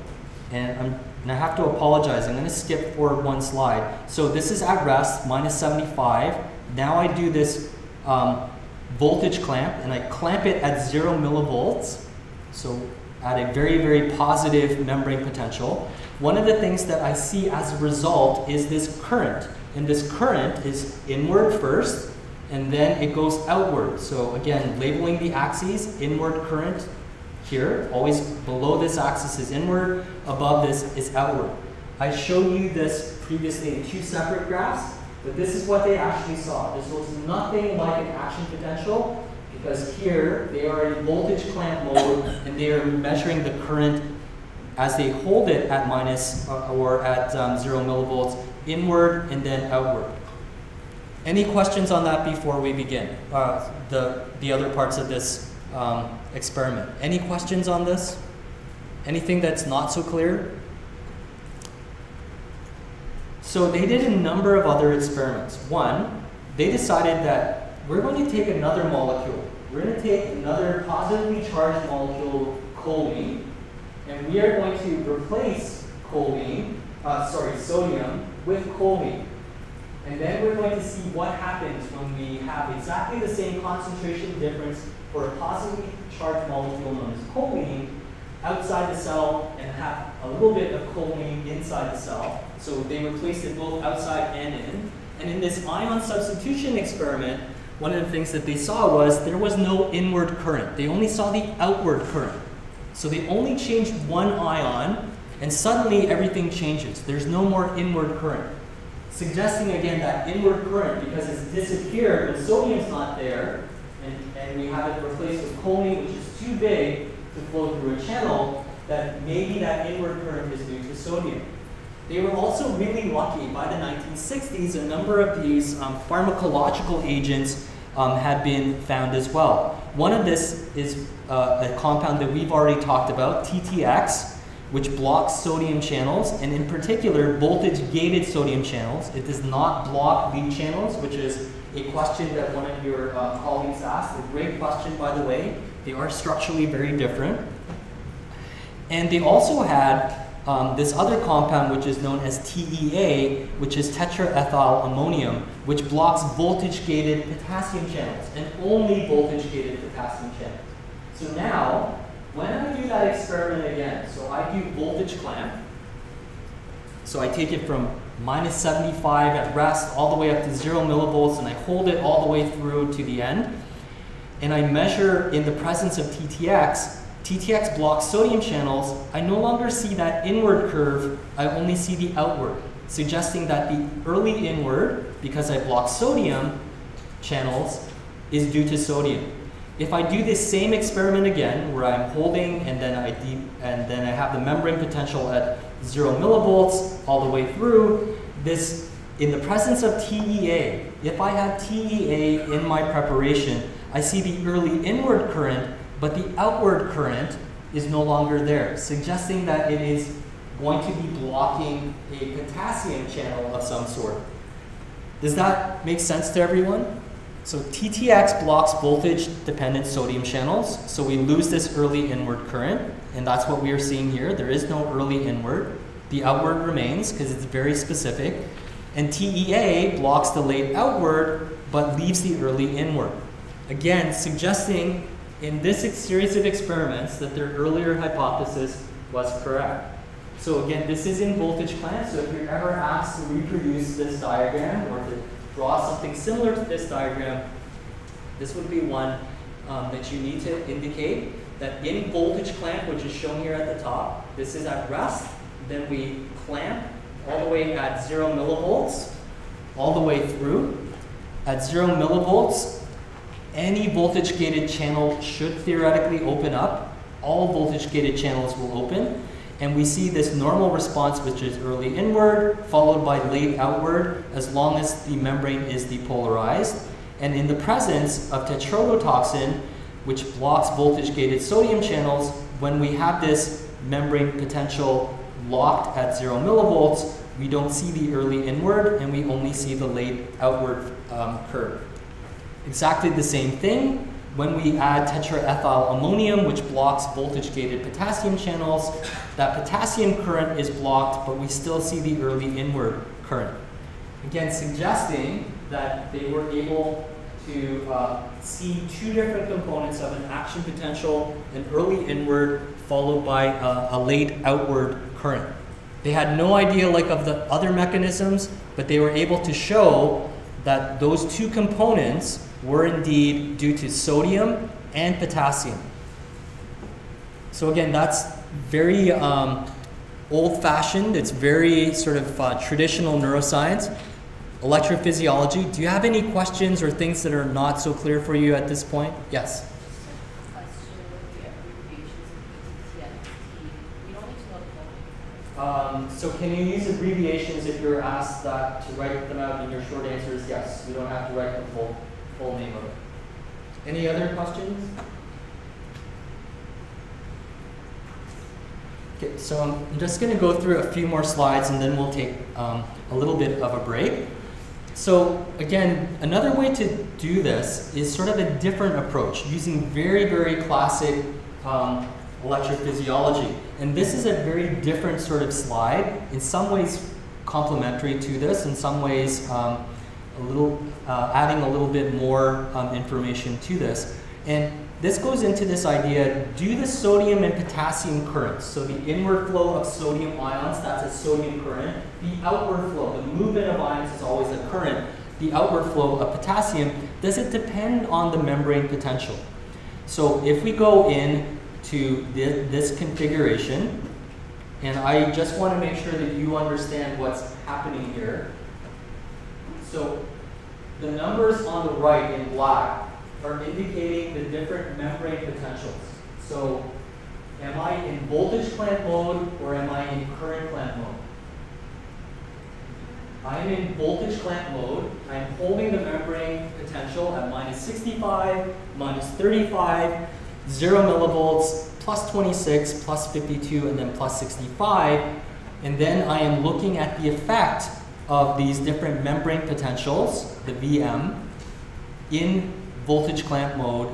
and I have to apologize, I'm going to skip forward one slide. So this is at rest, minus 75. Now I do this voltage clamp, and I clamp it at 0 millivolts, so at a very, very positive membrane potential. One of the things that I see as a result is this current, and this current is inward first, and then it goes outward. So again, labeling the axes, inward current here, always below this axis is inward, above this is outward. I showed you this previously in 2 separate graphs, but this is what they actually saw. This looks nothing like an action potential, because here they are in voltage clamp mode, and they are measuring the current as they hold it at minus or at 0 millivolts, inward and then outward. Any questions on that before we begin? The other parts of this experiment. Any questions on this? Anything that's not so clear? So they did a number of other experiments. One, they decided that we're going to take another molecule. We're going to take another positively charged molecule, choline, and we are going to replace sodium with choline. And then we're going to see what happens when we have exactly the same concentration difference for a positively charged molecule known as choline outside the cell and have a little bit of choline inside the cell. So they replaced it both outside and in. And in this ion substitution experiment, one of the things that they saw was there was no inward current. They only saw the outward current. So they only changed one ion, and suddenly everything changes. There's no more inward current. Suggesting again that inward current, because it's disappeared when sodium's not there, and we have it replaced with choline, which is too big to flow through a channel, that maybe that inward current is due to sodium. They were also really lucky. By the 1960s, a number of these pharmacological agents had been found as well. One of this is a compound that we've already talked about, TTX, which blocks sodium channels, and in particular, voltage-gated sodium channels. It does not block lead channels, which is a question that one of your colleagues asked. A great question, by the way. They are structurally very different. And they also had this other compound, which is known as TEA, which is tetraethyl ammonium, which blocks voltage-gated potassium channels, and only voltage-gated potassium channels. So now, when I do that experiment again, so I do voltage clamp, so I take it from -75 at rest all the way up to 0 millivolts, and I hold it all the way through to the end, and I measure in the presence of TTX, TTX blocks sodium channels, I no longer see that inward curve, I only see the outward, suggesting that the early inward, because I block sodium channels, is due to sodium. If I do this same experiment again, where I'm holding and then I have the membrane potential at 0 millivolts all the way through, this, in the presence of TEA, if I have TEA in my preparation, I see the early inward current, but the outward current is no longer there, suggesting that it is going to be blocking a potassium channel of some sort. Does that make sense to everyone? So TTX blocks voltage-dependent sodium channels, so we lose this early inward current, and that's what we are seeing here. There is no early inward. The outward remains, because it's very specific. And TEA blocks the late outward, but leaves the early inward. Again, suggesting in this series of experiments that their earlier hypothesis was correct. So again, this is in voltage clamp, so if you're ever asked to reproduce this diagram or to draw something similar to this diagram, this would be one that you need to indicate that in voltage clamp, which is shown here at the top, this is at rest, then we clamp all the way at 0 millivolts, all the way through. At 0 millivolts, any voltage-gated channel should theoretically open up. All voltage-gated channels will open. And we see this normal response, which is early inward, followed by late outward, as long as the membrane is depolarized. And in the presence of tetrodotoxin, which blocks voltage-gated sodium channels, when we have this membrane potential locked at 0 millivolts, we don't see the early inward, and we only see the late outward curve. Exactly the same thing when we add tetraethyl ammonium, which blocks voltage-gated potassium channels. That potassium current is blocked, but we still see the early inward current. Again, suggesting that they were able to see two different components of an action potential, an early inward followed by a late outward current. They had no idea of the other mechanisms, but they were able to show that those two components were indeed due to sodium and potassium. So again, that's very old-fashioned. It's very sort of traditional neuroscience. Electrophysiology. Do you have any questions or things that are not so clear for you at this point? Yes? So can you use abbreviations if you're asked that to write them out, and your short answer is yes. You don't have to write the full name of it. Any other questions? Okay, so I'm just going to go through a few more slides and then we'll take a little bit of a break. So again, another way to do this is sort of a different approach using very, very classic electrophysiology. And this is a very different sort of slide, in some ways complementary to this, in some ways adding a little bit more information to this. And this goes into this idea, do the sodium and potassium currents, so the inward flow of sodium ions, that's a sodium current. The outward flow, the movement of ions is always a current. The outward flow of potassium, does it depend on the membrane potential? So if we go in to this configuration, and I just want to make sure that you understand what's happening here. So the numbers on the right in black are indicating the different membrane potentials. So am I in voltage clamp mode or am I in current clamp mode? I am in voltage clamp mode. I am holding the membrane potential at -65, -35, 0 millivolts, +26, +52, and then +65. And then I am looking at the effect of these different membrane potentials, the VM, in voltage clamp mode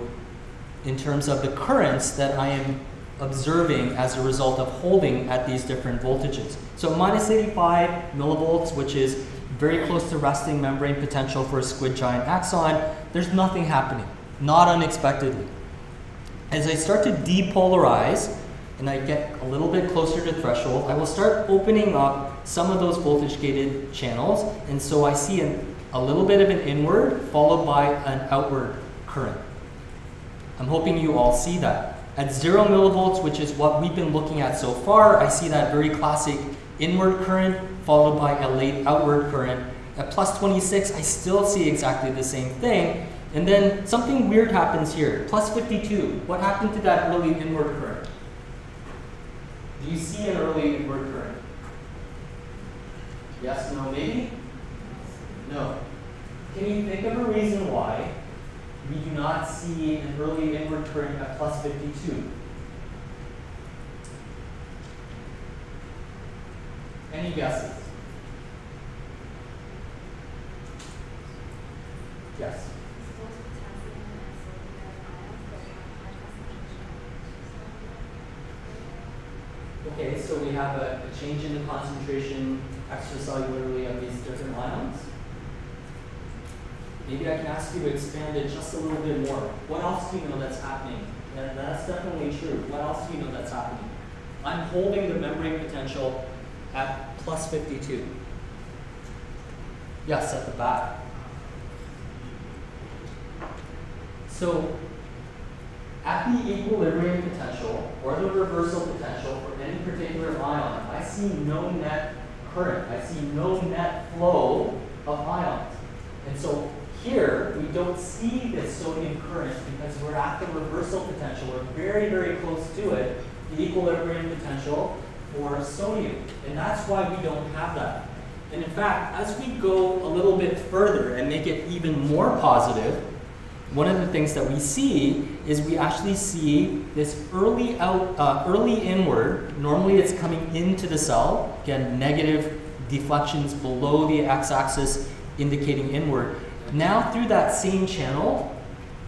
in terms of the currents that I am observing as a result of holding at these different voltages. So -85 millivolts, which is very close to resting membrane potential for a squid giant axon, there's nothing happening, not unexpectedly. As I start to depolarize and I get a little bit closer to threshold, I will start opening up some of those voltage gated channels, and so I see a little bit of an inward followed by an outward current. I'm hoping you all see that. At 0 millivolts, which is what we've been looking at so far, I see that very classic inward current followed by a late outward current. At +26, I still see exactly the same thing. And then something weird happens here. +52, what happened to that early inward current? Do you see an early inward current? Yes, no, maybe? No. Can you think of a reason why we do not see an early inward current at +52? Any guesses? Yes. Okay, so we have a change in the concentration extracellularly of these different ions. Maybe I can ask you to expand it just a little bit more. What else do you know that's happening? And that's definitely true. What else do you know that's happening? I'm holding the membrane potential at +52. Yes, at the back. So at the equilibrium potential or the reversal potential for any particular ion, I see no net current. I see no net flow of ions. And so here, we don't see this sodium current because we're at the reversal potential. We're very, very close to it, the equilibrium potential for sodium. And that's why we don't have that. And in fact, as we go a little bit further and make it even more positive, one of the things that we see is we actually see this early inward. Normally it's coming into the cell. Again, negative deflections below the x-axis indicating inward. Now through that same channel,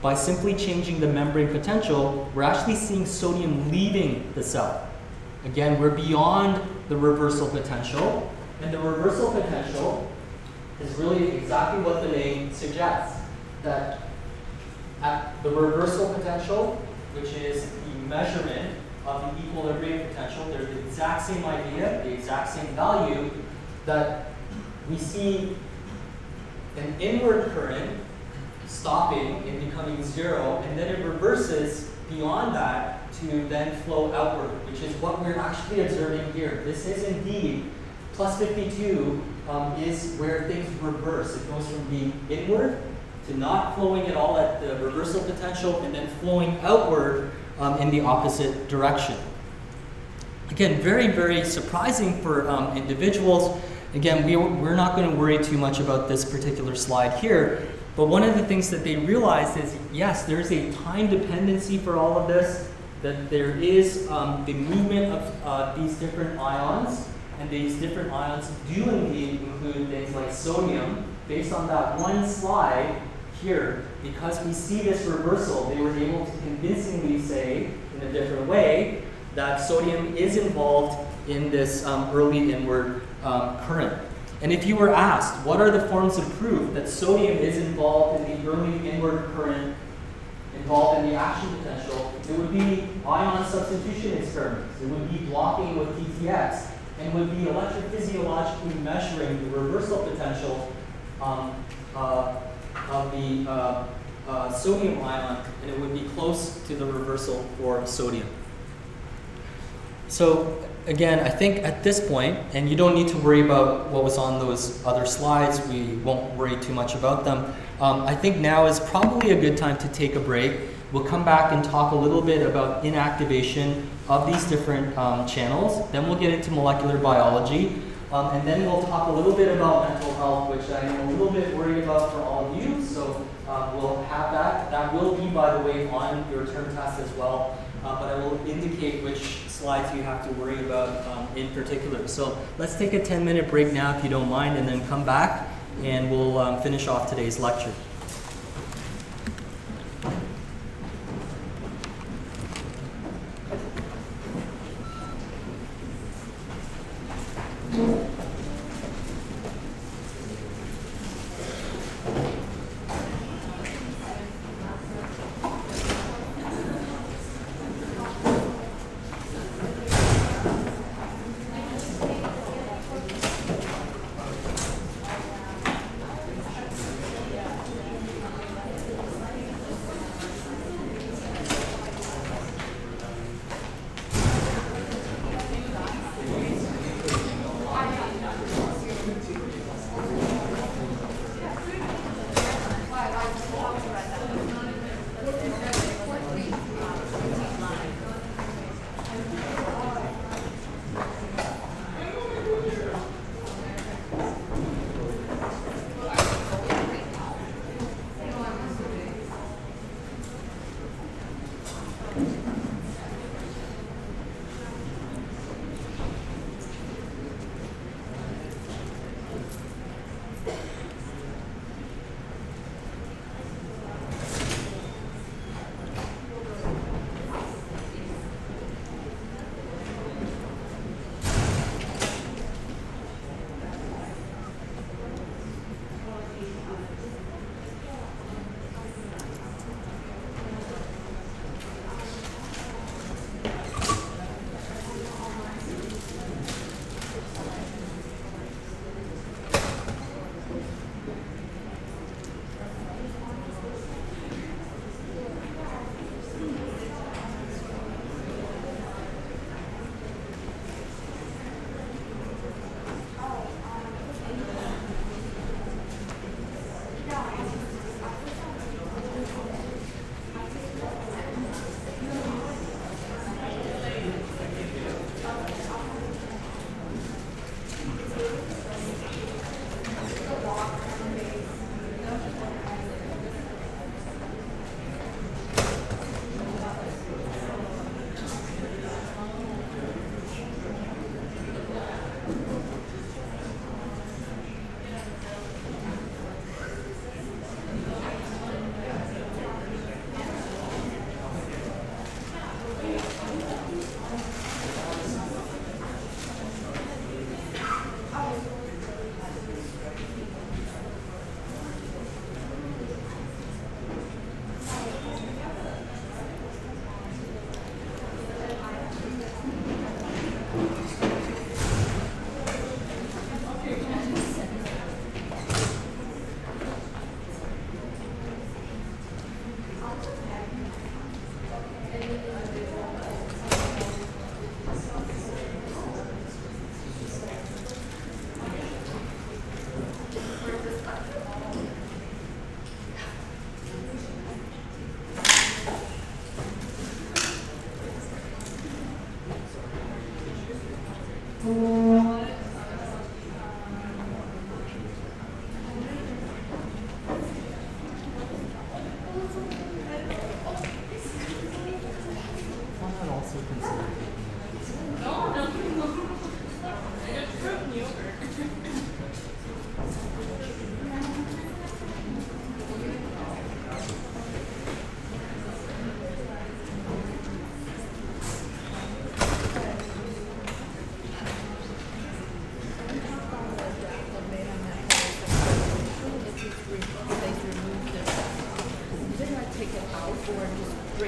by simply changing the membrane potential, we're actually seeing sodium leaving the cell. Again, we're beyond the reversal potential, and the reversal potential is really exactly what the name suggests, that at the reversal potential, which is the measurement of the equilibrium potential, they're the exact same idea, the exact same value, that we see an inward current stopping and becoming 0, and then it reverses beyond that to then flow outward, which is what we're actually observing here. This is indeed, +52 is where things reverse. It goes from being inward to not flowing at all at the reversal potential and then flowing outward in the opposite direction. Again, very, very surprising for individuals. Again, we're not going to worry too much about this particular slide here, but one of the things that they realized is, yes, there's a time dependency for all of this. that there is the movement of these different ions, and these different ions do indeed include things like sodium. Based on that one slide here, because we see this reversal, they were able to convincingly say, in a different way, that sodium is involved in this early inward current. And if you were asked, what are the forms of proof that sodium is involved in the early inward current involved in the action potential, it would be ion substitution experiments. It would be blocking with TTX, and would be electrophysiologically measuring the reversal potential of the sodium ion, and it would be close to the reversal for sodium. So again, I think at this point, and you don't need to worry about what was on those other slides, we won't worry too much about them. I think now is probably a good time to take a break. We'll come back and talk a little bit about inactivation of these different channels. Then we'll get into molecular biology. And then we'll talk a little bit about mental health, which I am a little bit worried about for all of you. So we'll have that. That will be, by the way, on your term test as well. But I will indicate which slides you have to worry about in particular. So let's take a 10-minute break now, if you don't mind, and then come back and we'll finish off today's lecture.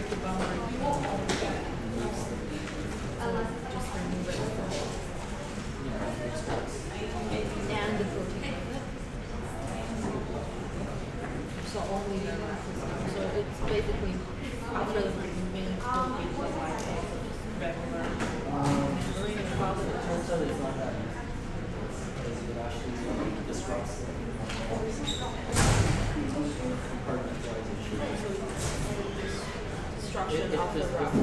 break the boundary. Just remove it. And the protein. So only the so it's basically after the remaining protein is like regular membrane and probably It turns out it's not that easy. Because it actually disrupts compartmentalization. destruction of the It rock.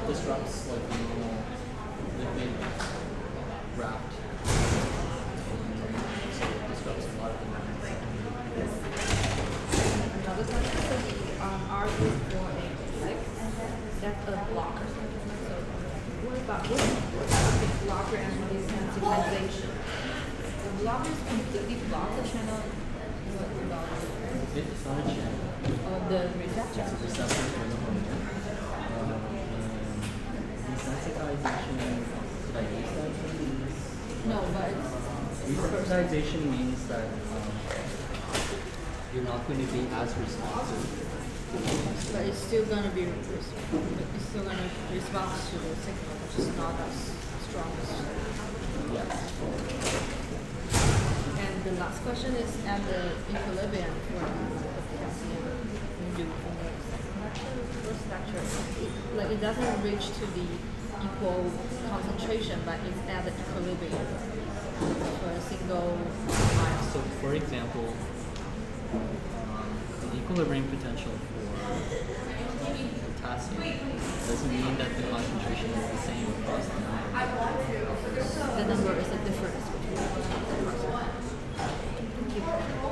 disrupts like the normal liquid wrapped. So it disrupts a lot of the Another one is the R486. That's a blocker. So what about the blocker and desensitization? The blockers completely block the channel. What about It's not a channel. the receptor? It's a receptor for the hormone. Desensitization, did I use that term? No, but it's Desensitization means that you're not going to be as responsive. but it's still gonna be it's still gonna respond to the signal, which is not as strong as. Yes. And the last question is at the equilibrium for the potassium when you do from the first lecture. Like it doesn't reach to the equal concentration, but it's at the equilibrium for a single ion. So, for example, the equilibrium potential for potassium doesn't mean that the concentration is the same across the number. The number is the difference between the parts. Thank you.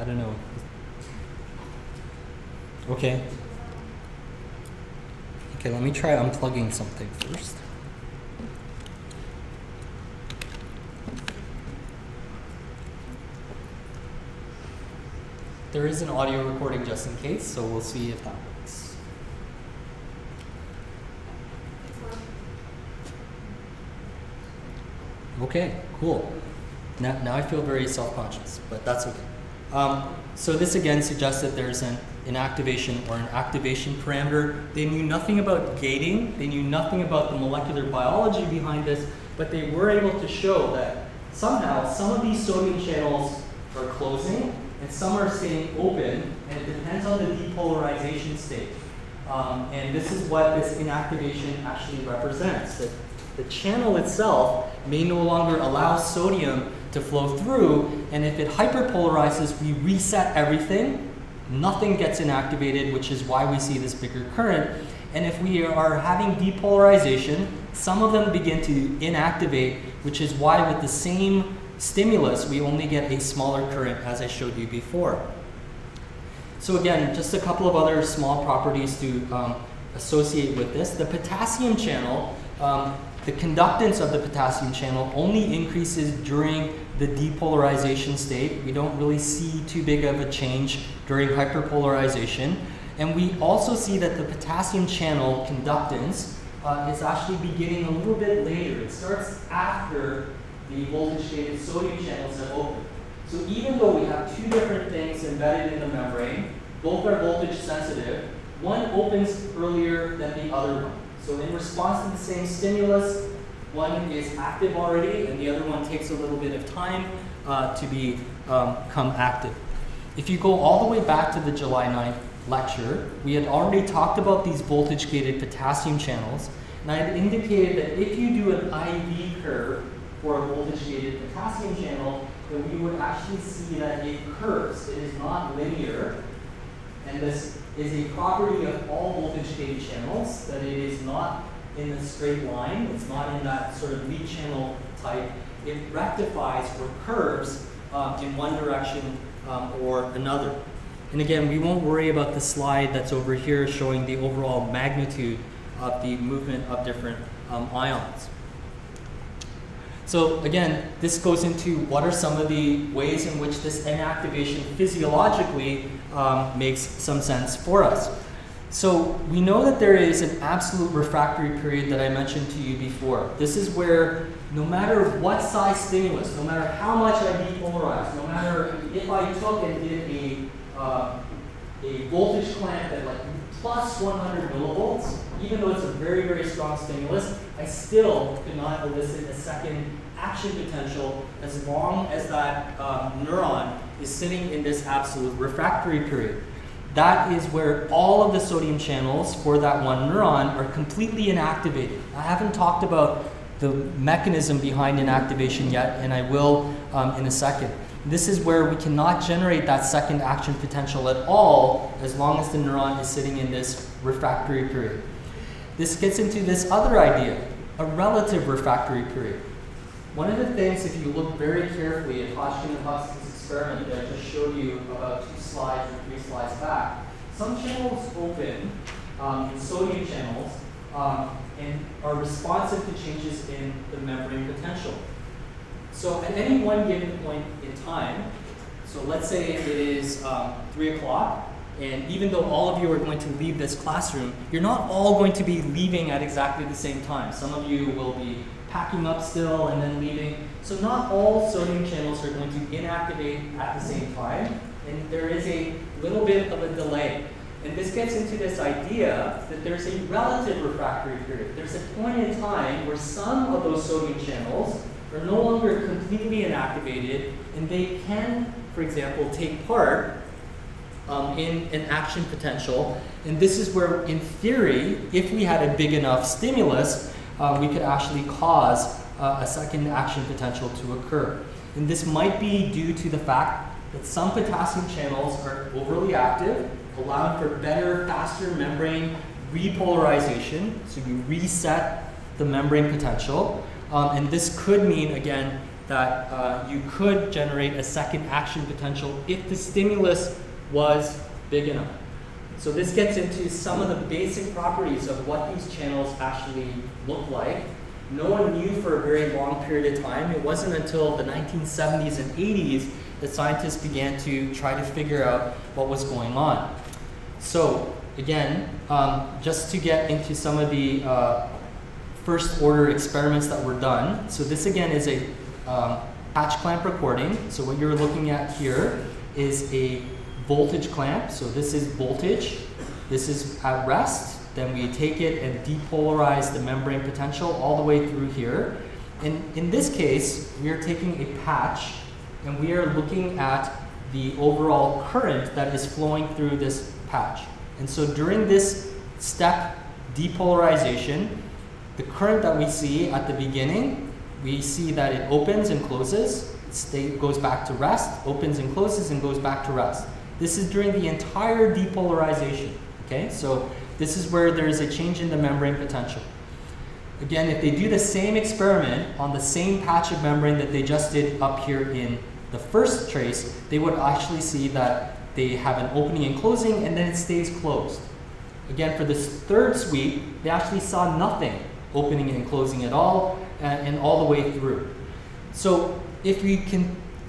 don't know. Okay. Okay, let me try unplugging something first. There is an audio recording just in case, so we'll see if that works. Okay, cool. Now I feel very self-conscious, but that's okay. So this again suggests that there's an inactivation or an activation parameter. They knew nothing about gating. They knew nothing about the molecular biology behind this, but they were able to show that somehow some of these sodium channels are closing and some are staying open, and it depends on the depolarization state. And this is what this inactivation actually represents. That the channel itself may no longer allow sodium to flow through, and if it hyperpolarizes, we reset everything. Nothing gets inactivated, which is why we see this bigger current. And if we are having depolarization, some of them begin to inactivate, which is why with the same stimulus, we only get a smaller current, as I showed you before. So again, just a couple of other small properties to associate with this. The potassium channel, the conductance of the potassium channel only increases during the depolarization state. We don't really see too big of a change during hyperpolarization. And we also see that the potassium channel conductance is actually beginning a little bit later. It starts after the voltage-gated sodium channels have opened. So even though we have two different things embedded in the membrane, both are voltage sensitive, one opens earlier than the other one. So in response to the same stimulus, one is active already and the other one takes a little bit of time to become active. If you go all the way back to the July 9th lecture, we had already talked about these voltage-gated potassium channels, and I had indicated that if you do an IV curve for a voltage-gated potassium channel, then we would actually see that it curves. It is not linear, and this is a property of all voltage-gated channels, that it is not in a straight line. It's not in that sort of lead channel type. It rectifies or curves in one direction or another. And again, we won't worry about the slide that's over here showing the overall magnitude of the movement of different ions. So again, this goes into what are some of the ways in which this inactivation physiologically makes some sense for us. So we know that there is an absolute refractory period that I mentioned to you before. This is where no matter what size stimulus, no matter how much I depolarize, no matter if I took and did a voltage clamp at like plus 100 millivolts, even though it's a very, very strong stimulus, I still could not elicit a second action potential as long as that neuron is sitting in this absolute refractory period. That is where all of the sodium channels for that one neuron are completely inactivated. I haven't talked about the mechanism behind inactivation yet, and I will in a second. This is where we cannot generate that second action potential at all as long as the neuron is sitting in this refractory period. This gets into this other idea, a relative refractory period. One of the things, if you look very carefully at Hodgkin and Huxley's experiment that I just showed you about 2 slides or 3 slides back, some channels open, sodium channels, and are responsive to changes in the membrane potential. So at any one given point in time, so let's say it is 3 o'clock, and even though all of you are going to leave this classroom, you're not all going to be leaving at exactly the same time. Some of you will be packing up still and then leaving. So not all sodium channels are going to inactivate at the same time, and there is a little bit of a delay. And this gets into this idea that there's a relative refractory period. There's a point in time where some of those sodium channels are no longer completely inactivated, and they can, for example, take part in an action potential. And this is where, in theory, if we had a big enough stimulus, we could actually cause a second action potential to occur. And this might be due to the fact that some potassium channels are overly active, allowing for better, faster membrane repolarization. So you reset the membrane potential. And this could mean, again, that you could generate a second action potential if the stimulus was big enough. So this gets into some of the basic properties of what these channels actually look like. No one knew for a very long period of time. It wasn't until the 1970s and 80s that scientists began to try to figure out what was going on. So again, just to get into some of the first order experiments that were done. So this again is a patch clamp recording. So what you're looking at here is a voltage clamp. So this is voltage. This is at rest. Then we take it and depolarize the membrane potential all the way through here. And in this case, we are taking a patch and we are looking at the overall current that is flowing through this patch. And so during this step depolarization, the current that we see at the beginning, we see that it opens and closes, goes back to rest, opens and closes and goes back to rest. This is during the entire depolarization, okay? So this is where there is a change in the membrane potential. Again, if they do the same experiment on the same patch of membrane that they just did up here in the first trace, they would actually see that they have an opening and closing and then it stays closed. Again, for this third sweep, they actually saw nothing opening and closing at all and all the way through. So if we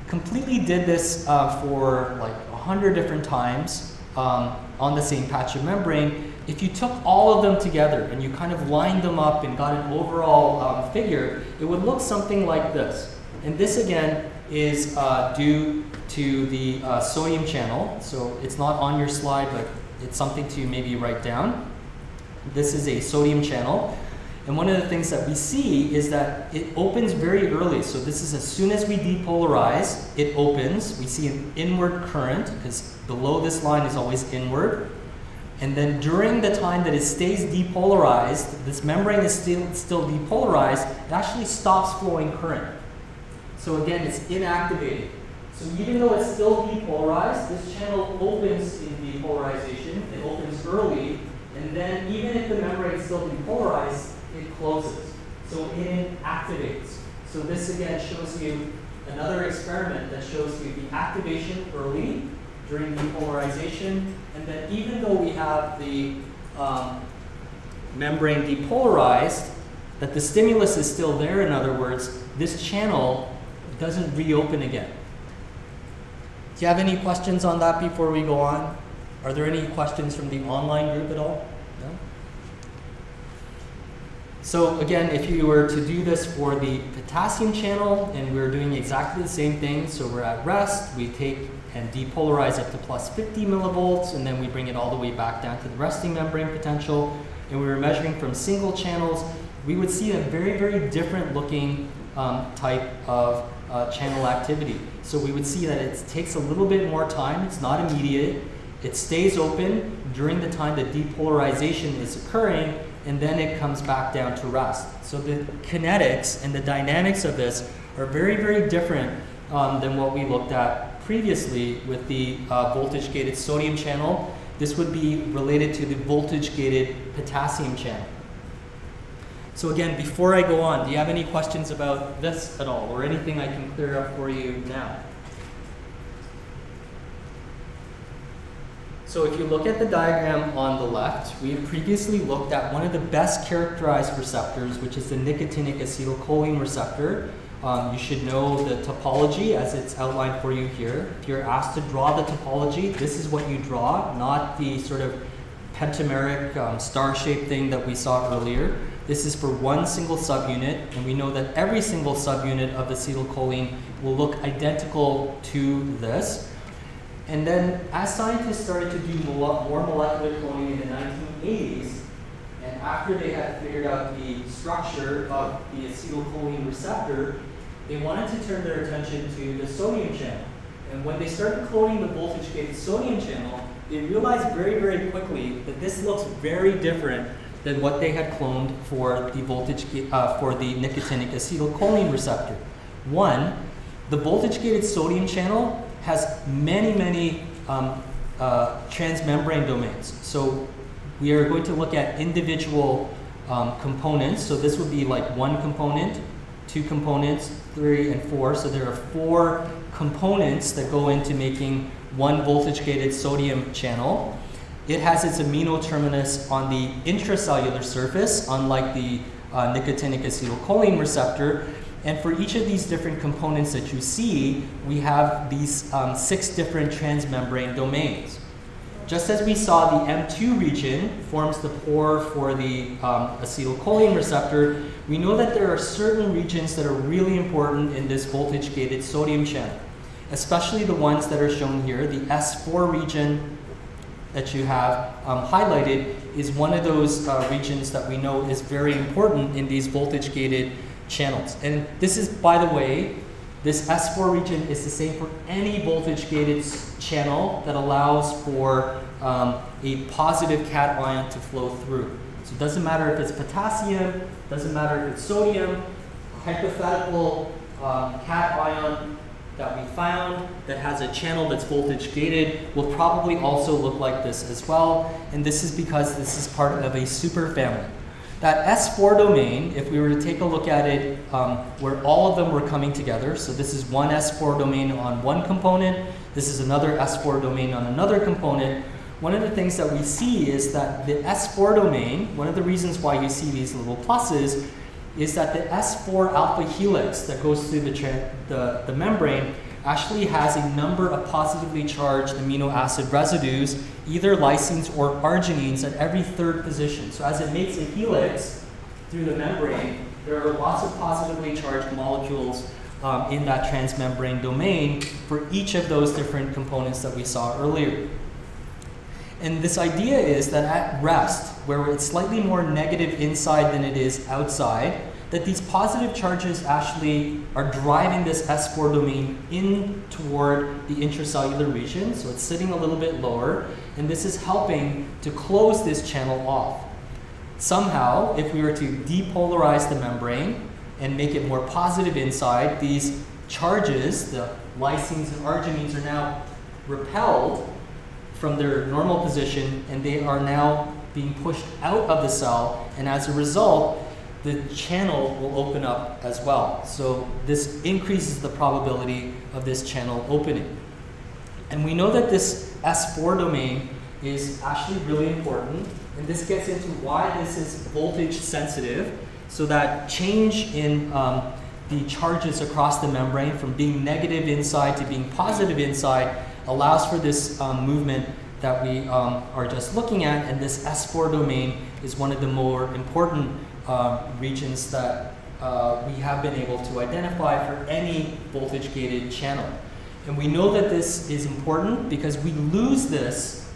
completely did this for like 100 different times on the same patch of membrane, if you took all of them together and you kind of lined them up and got an overall figure, it would look something like this. And this again is due to the sodium channel. So it's not on your slide, but it's something to maybe write down. This is a sodium channel. And one of the things that we see is that it opens very early. So this is as soon as we depolarize, it opens. We see an inward current because below this line is always inward. And then during the time that it stays depolarized, this membrane is still depolarized, it actually stops flowing current. So again, it's inactivated. So even though it's still depolarized, this channel opens in depolarization. It opens early, and then even if the membrane is still depolarized, it closes. So it activates. So this again shows you another experiment that shows you the activation early during depolarization, and then even though we have the membrane depolarized, that the stimulus is still there, in other words, this channel doesn't reopen again. Do you have any questions on that before we go on? Are there any questions from the online group at all? No? So again, if you were to do this for the potassium channel, and we're doing exactly the same thing, so we're at rest, we take and depolarize up to plus 50 millivolts, and then we bring it all the way back down to the resting membrane potential, and we were measuring from single channels, we would see a very, very different looking type of channel activity. So we would see that it takes a little bit more time, it's not immediate, it stays open during the time that depolarization is occurring, and then it comes back down to rest. So the kinetics and the dynamics of this are very, very different than what we looked at previously with the voltage-gated sodium channel. This would be related to the voltage-gated potassium channel. So again, before I go on, do you have any questions about this at all, or anything I can clear up for you now? So if you look at the diagram on the left, we have previously looked at one of the best characterized receptors, which is the nicotinic acetylcholine receptor. You should know the topology as it's outlined for you here. If you're asked to draw the topology, this is what you draw, not the sort of pentameric star-shaped thing that we saw earlier. This is for one single subunit, and we know that every single subunit of acetylcholine will look identical to this. And then as scientists started to do more molecular cloning in the 1980s, and after they had figured out the structure of the acetylcholine receptor, they wanted to turn their attention to the sodium channel. And when they started cloning the voltage-gated sodium channel, they realized very, very quickly that this looks very different than what they had cloned for the for the nicotinic acetylcholine receptor. One, the voltage-gated sodium channel has many, many transmembrane domains. So we are going to look at individual components. So this would be like one component, 2 components, 3 and 4. So there are 4 components that go into making one voltage-gated sodium channel. It has its amino terminus on the intracellular surface, unlike the nicotinic acetylcholine receptor. And for each of these different components that you see, we have these 6 different transmembrane domains. Just as we saw the M2 region forms the pore for the acetylcholine receptor, we know that there are certain regions that are really important in this voltage-gated sodium channel, especially the ones that are shown here. The S4 region that you have highlighted is one of those regions that we know is very important in these voltage-gated channels. And this is, by the way, this S4 region is the same for any voltage-gated channel that allows for a positive cation to flow through. So it doesn't matter if it's potassium, doesn't matter if it's sodium, hypothetical cation that we found that has a channel that's voltage gated will probably also look like this as well. And this is because this is part of a superfamily. That S4 domain, if we were to take a look at it where all of them were coming together, so this is one S4 domain on one component, this is another S4 domain on another component, one of the things that we see is that the S4 domain, one of the reasons why you see these little pluses, is that the S4 alpha helix that goes through the membrane actually has a number of positively charged amino acid residues, either lysines or arginines, at every 3rd position. So as it makes a helix through the membrane, there are lots of positively charged molecules in that transmembrane domain for each of those different components that we saw earlier. And this idea is that at rest, where it's slightly more negative inside than it is outside, that these positive charges actually are driving this S4 domain in toward the intracellular region, so it's sitting a little bit lower, and this is helping to close this channel off. Somehow, if we were to depolarize the membrane and make it more positive inside, these charges, the lysines and arginines, are now repelled from their normal position, and they are now being pushed out of the cell, and as a result, the channel will open up as well. So this increases the probability of this channel opening. And we know that this S4 domain is actually really important, and this gets into why this is voltage sensitive, so that change in the charges across the membrane from being negative inside to being positive inside allows for this movement that we are just looking at, and this S4 domain is one of the more important regions that we have been able to identify for any voltage-gated channel. And we know that this is important because we lose this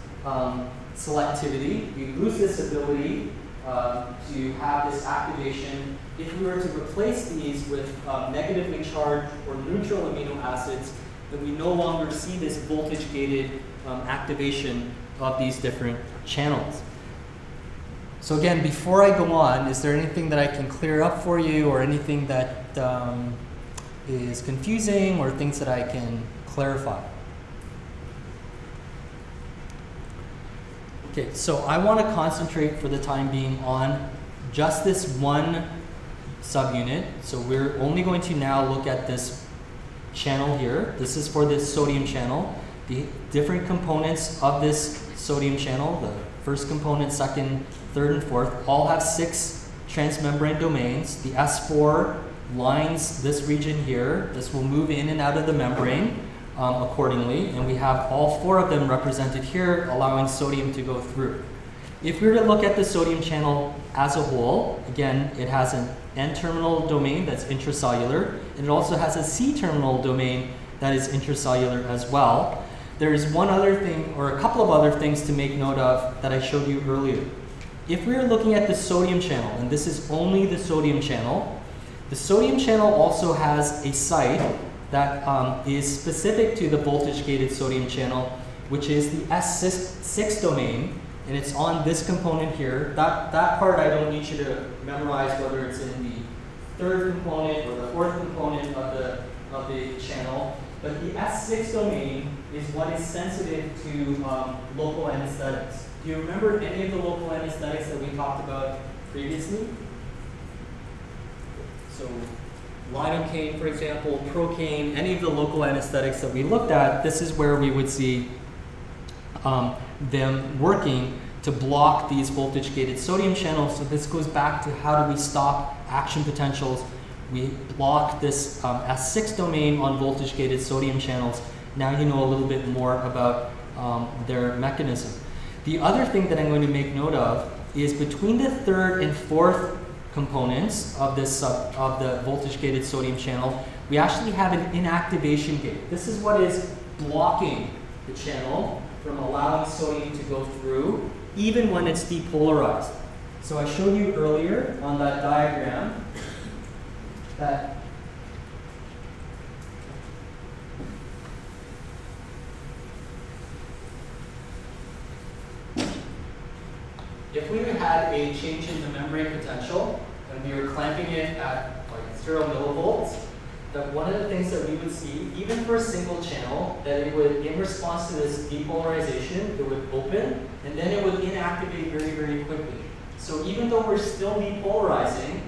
selectivity, we lose this ability to have this activation if we were to replace these with negatively charged or neutral amino acids. Then we no longer see this voltage-gated activation of these different channels. So again, before I go on, is there anything that I can clear up for you, or anything that is confusing, or things that I can clarify? Okay, so I want to concentrate for the time being on just this one subunit. So we're only going to now look at this channel here. This is for this sodium channel. The different components of this sodium channel, the first component, second, third, and fourth, all have 6 transmembrane domains. The S4 lines this region here. This will move in and out of the membrane accordingly, and we have all 4 of them represented here, allowing sodium to go through. If we were to look at the sodium channel as a whole, again, it has an N-terminal domain that's intracellular, and it also has a C-terminal domain that is intracellular as well. There is one other thing, or a couple of other things to make note of that I showed you earlier. If we are looking at the sodium channel, and this is only the sodium channel also has a site that is specific to the voltage-gated sodium channel, which is the S6 domain, and it's on this component here. That part I don't need you to memorize, whether it's in the 3rd component or the 4th component of the channel. But the S6 domain is what is sensitive to local anesthetics. Do you remember any of the local anesthetics that we talked about previously? So lidocaine, for example, procaine, any of the local anesthetics that we looked at, this is where we would see them working to block these voltage-gated sodium channels. So this goes back to how do we stop action potentials. We block this S6 domain on voltage-gated sodium channels. Now you know a little bit more about their mechanism. The other thing that I'm going to make note of is between the third and fourth components of this of the voltage-gated sodium channel, we actually have an inactivation gate. This is what is blocking the channel from allowing sodium to go through, even when it's depolarized. So I showed you earlier on that diagram that if we had a change in the membrane potential and we were clamping it at like 0 millivolts, that one of the things that we would see, even for a single channel, that it would, in response to this depolarization, it would open and then it would inactivate very, very quickly. So even though we're still depolarizing,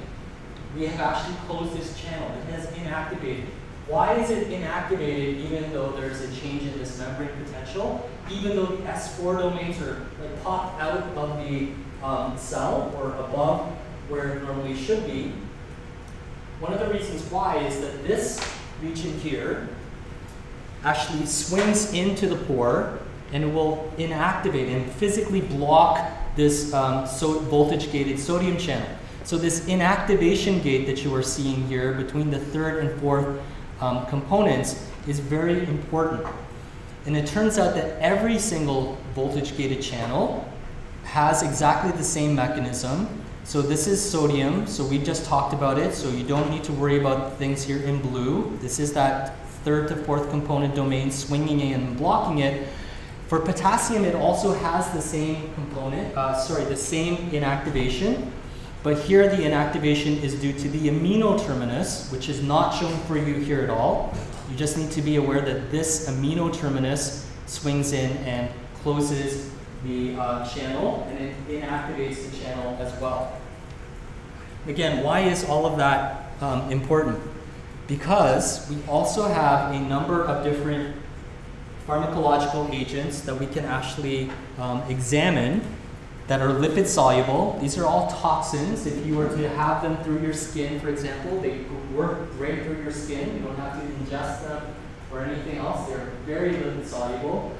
we have actually closed this channel. It has inactivated. Why is it inactivated even though there's a change in this membrane potential? Even though the S4 domains are like popped out of the cell or above where it normally should be. One of the reasons why is that this region here actually swings into the pore and it will inactivate and physically block this voltage-gated sodium channel. So this inactivation gate that you are seeing here between the third and fourth components is very important. And it turns out that every single voltage-gated channel has exactly the same mechanism. So this is sodium, so we just talked about it, so you don't need to worry about things here in blue. This is that third to fourth component domain swinging in and blocking it. For potassium, it also has the same component, the same inactivation. But here the inactivation is due to the amino terminus, which is not shown for you here at all. You just need to be aware that this amino terminus swings in and closes the channel, and it inactivates the channel as well. Again, why is all of that important? Because we also have a number of different pharmacological agents that we can actually examine that are lipid soluble. These are all toxins. If you were to have them through your skin, for example, they work right through your skin. You don't have to ingest them or anything else. They're very lipid soluble.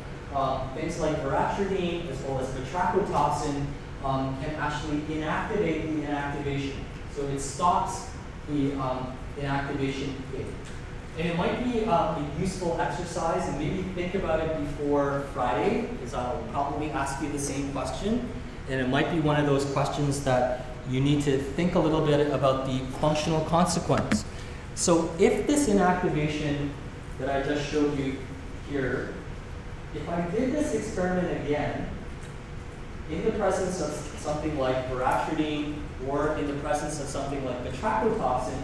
Things like veratridine as well as batrachotoxin can actually inactivate the inactivation. So it stops the inactivation gate. And it might be a useful exercise, and maybe think about it before Friday, because I'll probably ask you the same question. And it might be one of those questions that you need to think a little bit about the functional consequence. So if this inactivation that I just showed you here, if I did this experiment again, in the presence of something like veratridine or in the presence of something like batrachotoxin,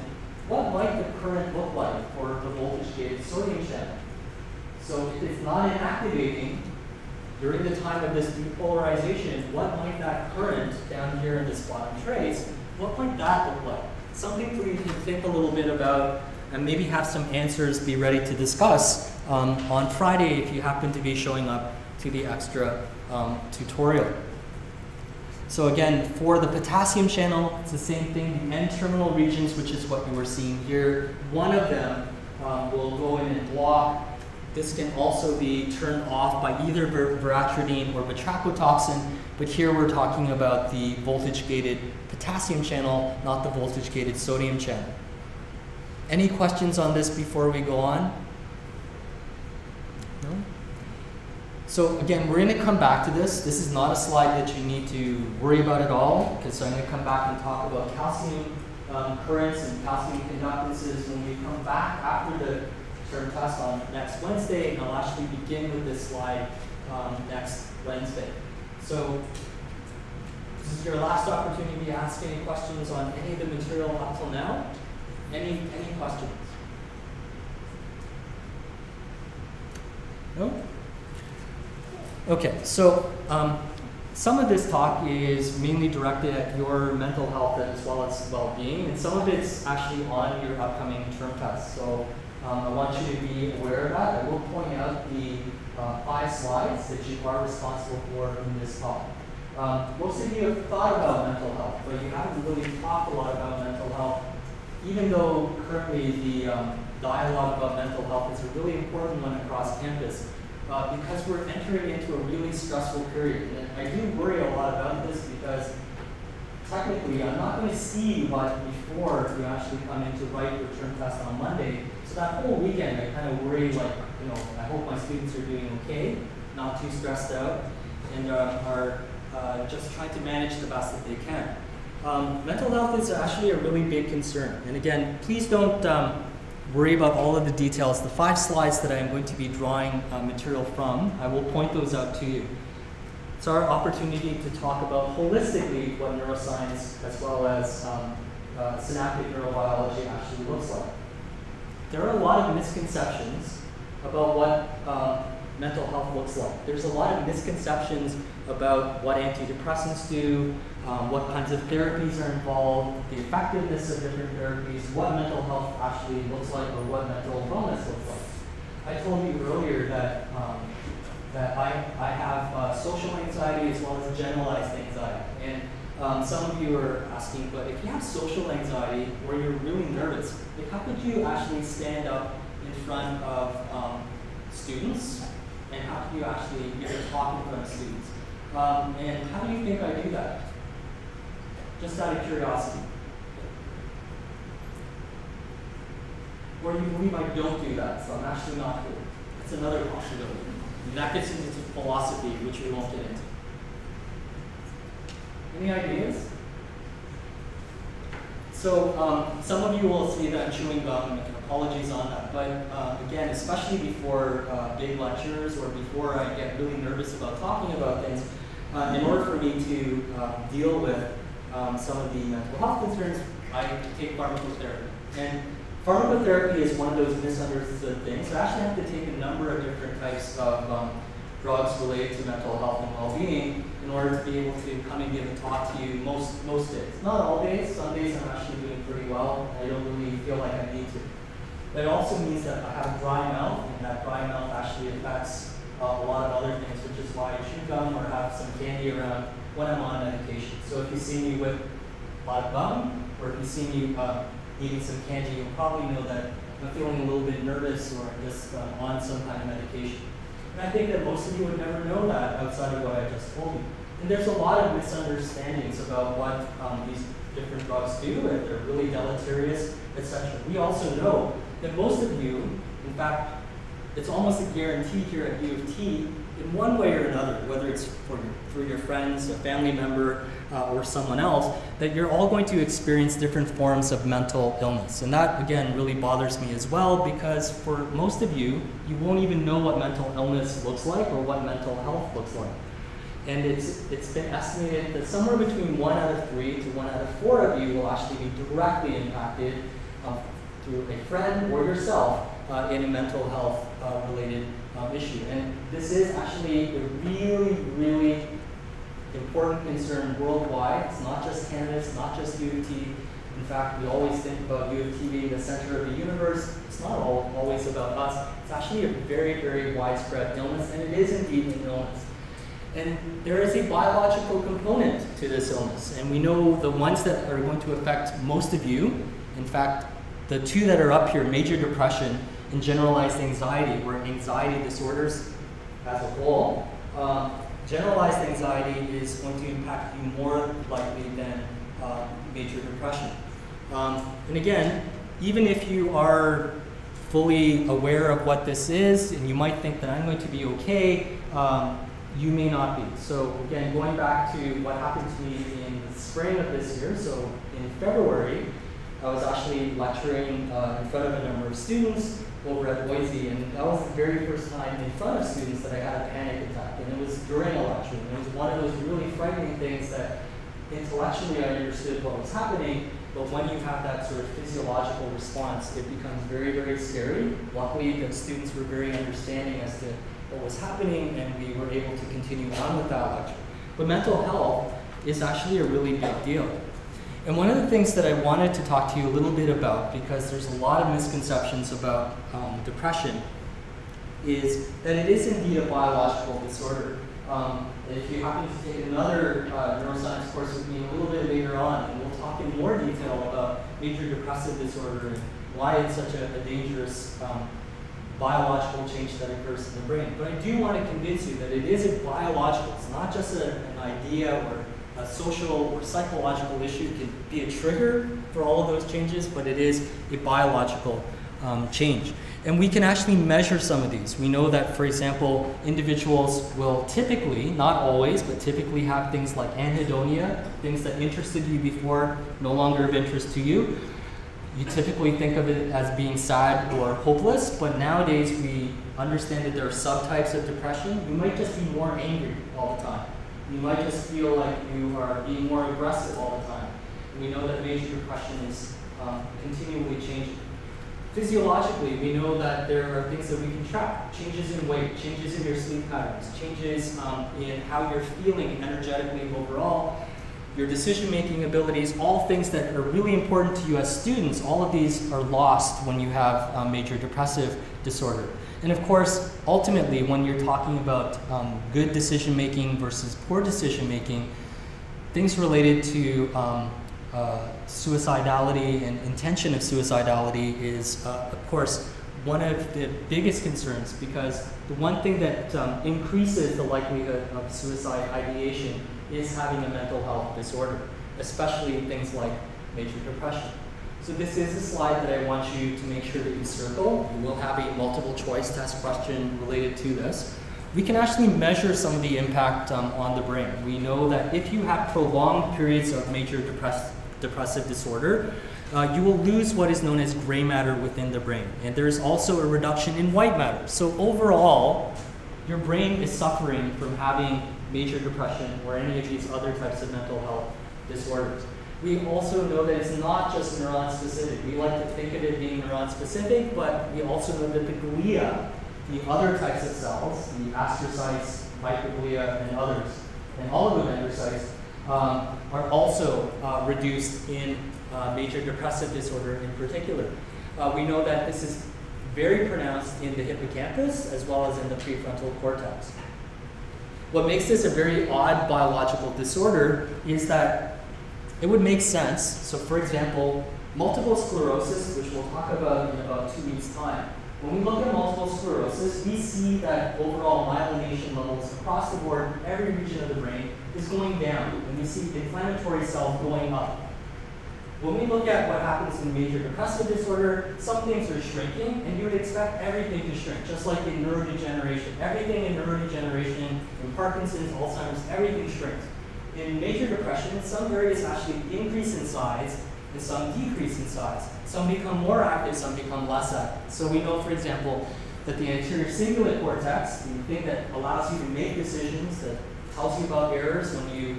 what might the current look like for the voltage-gated sodium channel? So if it's not inactivating during the time of this depolarization, what might that current down here in this bottom trace, what might that look like? Something for you to think a little bit about and maybe have some answers be ready to discuss on Friday if you happen to be showing up to the extra tutorial. So again, for the potassium channel, it's the same thing. The N-terminal regions, which is what you were seeing here, one of them will go in and block. This can also be turned off by either veratridine or batrachotoxin, but here we're talking about the voltage-gated potassium channel, not the voltage-gated sodium channel. Any questions on this before we go on? No? So again, we're going to come back to this. This is not a slide that you need to worry about at all, because I'm going to come back and talk about calcium currents and calcium conductances when we come back after the term test on next Wednesday, and I'll actually begin with this slide next Wednesday. So this is your last opportunity to ask any questions on any of the material up till now. Any questions? No? Okay, so some of this talk is mainly directed at your mental health as well as well-being, and some of it's actually on your upcoming term test. So I want you to be aware of that. I will point out the 5 slides that you are responsible for in this talk. Most of you have thought about mental health, but you haven't really talked a lot about mental health, even though currently the dialogue about mental health is a really important one across campus. Because we're entering into a really stressful period. And I do worry a lot about this because technically I'm not going to see you before you actually come in to write your term test on Monday. So that whole weekend I kind of worry, like, I hope my students are doing okay, not too stressed out, and are just trying to manage the best that they can. Mental health is actually a really big concern. And again, please don't worry about all of the details. The 5 slides that I am going to be drawing material from, I will point those out to you. It's our opportunity to talk about holistically what neuroscience as well as synaptic neurobiology actually looks like. There are a lot of misconceptions about what mental health looks like. There's a lot of misconceptions about what antidepressants do, what kinds of therapies are involved, the effectiveness of different therapies, what mental health actually looks like, or what mental wellness looks like. I told you earlier that I have social anxiety as well as generalized anxiety. And some of you are asking, but if you have social anxiety or you're really nervous, how could you actually stand up in front of students? And how could you actually give a talk in front of students? And how do you think I do that? Just out of curiosity. Or you believe I don't do that, so I'm actually not good. That's another possibility. And that gets into philosophy, which we won't get into. Any ideas? So some of you will see that I'm chewing gum, and apologies on that. But again, especially before big lectures or before I get really nervous about talking about things, in order for me to deal with some of the mental health concerns, I take pharmacotherapy. And pharmacotherapy is one of those misunderstood things. So I actually have to take a number of different types of drugs related to mental health and well-being in order to be able to come and give a talk to you most days. Not all days. Some days I'm actually doing pretty well. I don't really feel like I need to. But it also means that I have a dry mouth, and that dry mouth actually affects a lot of other things, which is why I chew gum or have some candy around when I'm on medication. So if you see me with a lot of gum, or if you see me eating some candy, you'll probably know that I'm feeling a little bit nervous or just on some kind of medication. And I think that most of you would never know that outside of what I just told you. And there's a lot of misunderstandings about what these different drugs do, if they're really deleterious, etc. We also know that most of you, in fact, it's almost a guarantee here at U of T, in one way or another, whether it's for your friends, a family member, or someone else, that you're all going to experience different forms of mental illness. And that, again, really bothers me as well, because for most of you, you won't even know what mental illness looks like or what mental health looks like. And it's been estimated that somewhere between 1 out of 3 to 1 out of 4 of you will actually be directly impacted through a friend or yourself in a mental health related issue. And this is actually a really, really important concern worldwide. It's not just Canada, it's not just U of T. In fact, we always think about U of T being the center of the universe. It's not always about us. It's actually a very, very widespread illness, and it is indeed an illness. And there is a biological component to this illness, and we know the ones that are going to affect most of you. In fact, the 2 that are up here, major depression and generalized anxiety, or anxiety disorders as a whole, generalized anxiety is going to impact you more likely than major depression. And again, even if you are fully aware of what this is, and you might think that I'm going to be okay, you may not be. So again, going back to what happened to me in the spring of this year, so in February, I was actually lecturing in front of a number of students over at Boise, and that was the very first time in front of students that I had a panic attack, and it was during a lecture. And it was one of those really frightening things that intellectually I understood what was happening, but when you have that sort of physiological response, it becomes very, very scary. Luckily, the students were very understanding as to what was happening, and we were able to continue on with that lecture. But mental health is actually a really big deal. And one of the things that I wanted to talk to you a little bit about, because there's a lot of misconceptions about depression, is that it is indeed a biological disorder. If you happen to take another neuroscience course with me a little bit later on, and we'll talk in more detail about major depressive disorder and why it's such a dangerous biological change that occurs in the brain. But I do want to convince you that it is a biological, it's not just an idea or a social or psychological issue. It can be a trigger for all of those changes, but it is a biological change. And we can actually measure some of these. We know that, for example, individuals will typically, not always, but typically have things like anhedonia, things that interested you before, no longer of interest to you. You typically think of it as being sad or hopeless, but nowadays we understand that there are subtypes of depression. You might just be more angry all the time. You might just feel like you are being more aggressive all the time. And we know that major depression is continually changing. Physiologically, we know that there are things that we can track. Changes in weight, changes in your sleep patterns, changes in how you're feeling energetically overall, your decision-making abilities, all things that are really important to you as students. All of these are lost when you have major depressive disorder. And of course, ultimately, when you're talking about good decision-making versus poor decision-making, things related to suicidality and intention of suicidality is, of course, one of the biggest concerns, because the one thing that increases the likelihood of suicide ideation is having a mental health disorder, especially things like major depression. So this is a slide that I want you to make sure that you circle. You will have a multiple choice test question related to this. We can actually measure some of the impact on the brain. We know that if you have prolonged periods of major depressive disorder, you will lose what is known as gray matter within the brain. And there's also a reduction in white matter. So overall, your brain is suffering from having major depression or any of these other types of mental health disorders. We also know that it's not just neuron specific. We like to think of it being neuron specific, but we also know that the glia, the other types of cells, the astrocytes, microglia, and others, and oligodendrocytes, are also reduced in major depressive disorder in particular. We know that this is very pronounced in the hippocampus as well as in the prefrontal cortex. What makes this a very odd biological disorder is that it would make sense. So for example, multiple sclerosis, which we'll talk about in about 2 weeks' time. When we look at multiple sclerosis, we see that overall myelination levels across the board, every region of the brain, is going down, and we see inflammatory cells going up. When we look at what happens in major depressive disorder, some things are shrinking, and you would expect everything to shrink, just like in neurodegeneration. Everything in neurodegeneration, in Parkinson's, Alzheimer's, everything shrinks. In major depression, some areas actually increase in size, and some decrease in size. Some become more active, some become less active. So we know, for example, that the anterior cingulate cortex, the thing that allows you to make decisions, that tells you about errors when you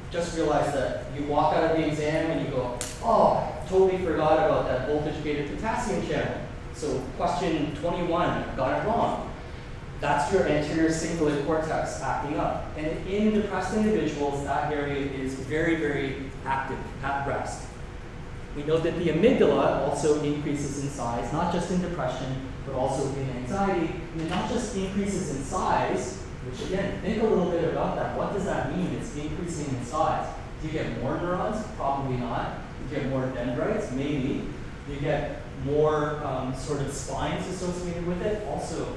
just realize that you walk out of the exam and you go, oh, totally forgot about that voltage-gated potassium channel. So question 21, got it wrong. That's your anterior cingulate cortex acting up. And in depressed individuals, that area is very, very active, at rest. We know that the amygdala also increases in size, not just in depression, but also in anxiety. And it not just increases in size, which again, think a little bit about that. What does that mean? It's increasing in size. Do you get more neurons? Probably not. Do you get more dendrites? Maybe. Do you get more sort of spines associated with it? Also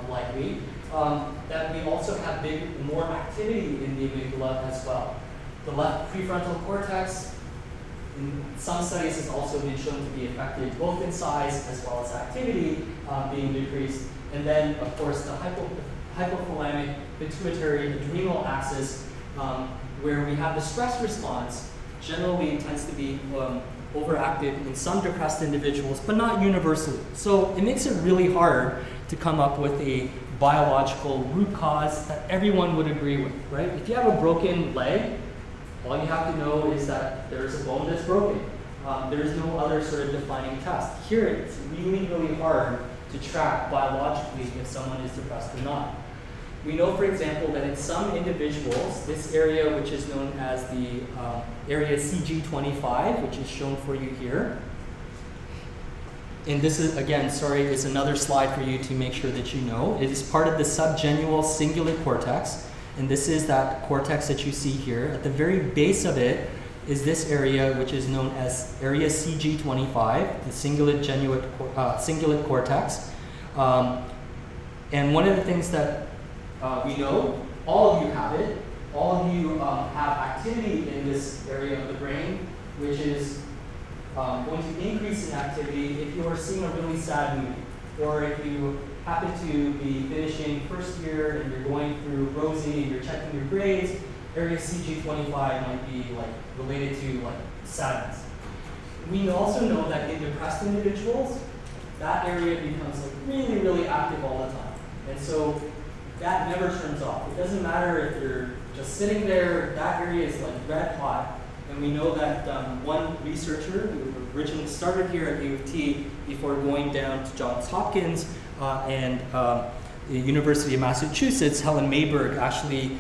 likely. That we also have more activity in the amygdala as well. The left prefrontal cortex, in some studies, has also been shown to be affected both in size as well as activity being decreased. And then, of course, the hypothalamic pituitary adrenal axis, where we have the stress response, generally tends to be overactive in some depressed individuals, but not universally. So it makes it really hard to come up with a biological root cause that everyone would agree with, right? If you have a broken leg, all you have to know is that there's a bone that's broken. There's no other sort of defining test. Here, it's really, really hard to track biologically if someone is depressed or not. We know, for example, that in some individuals, this area, which is known as the area CJ332, which is shown for you here, and this is, again, sorry, is another slide for you to make sure that you know. It is part of the subgenual cingulate cortex, and this is that cortex that you see here. At the very base of it is this area, which is known as area CJ325, the cingulate cortex. And one of the things that we know, all of you have it. All of you have activity in this area of the brain, which is going to increase in activity if you are seeing a really sad movie, or if you happen to be finishing first year and you're going through Rosie and you're checking your grades. Area CJ325 might be like related to like sadness. We also know that in depressed individuals, that area becomes like really, really active all the time. And so that never turns off. It doesn't matter if you're just sitting there, that area is like red hot. And we know that one researcher who originally started here at U of T before going down to Johns Hopkins and the University of Massachusetts, Helen Mayberg, actually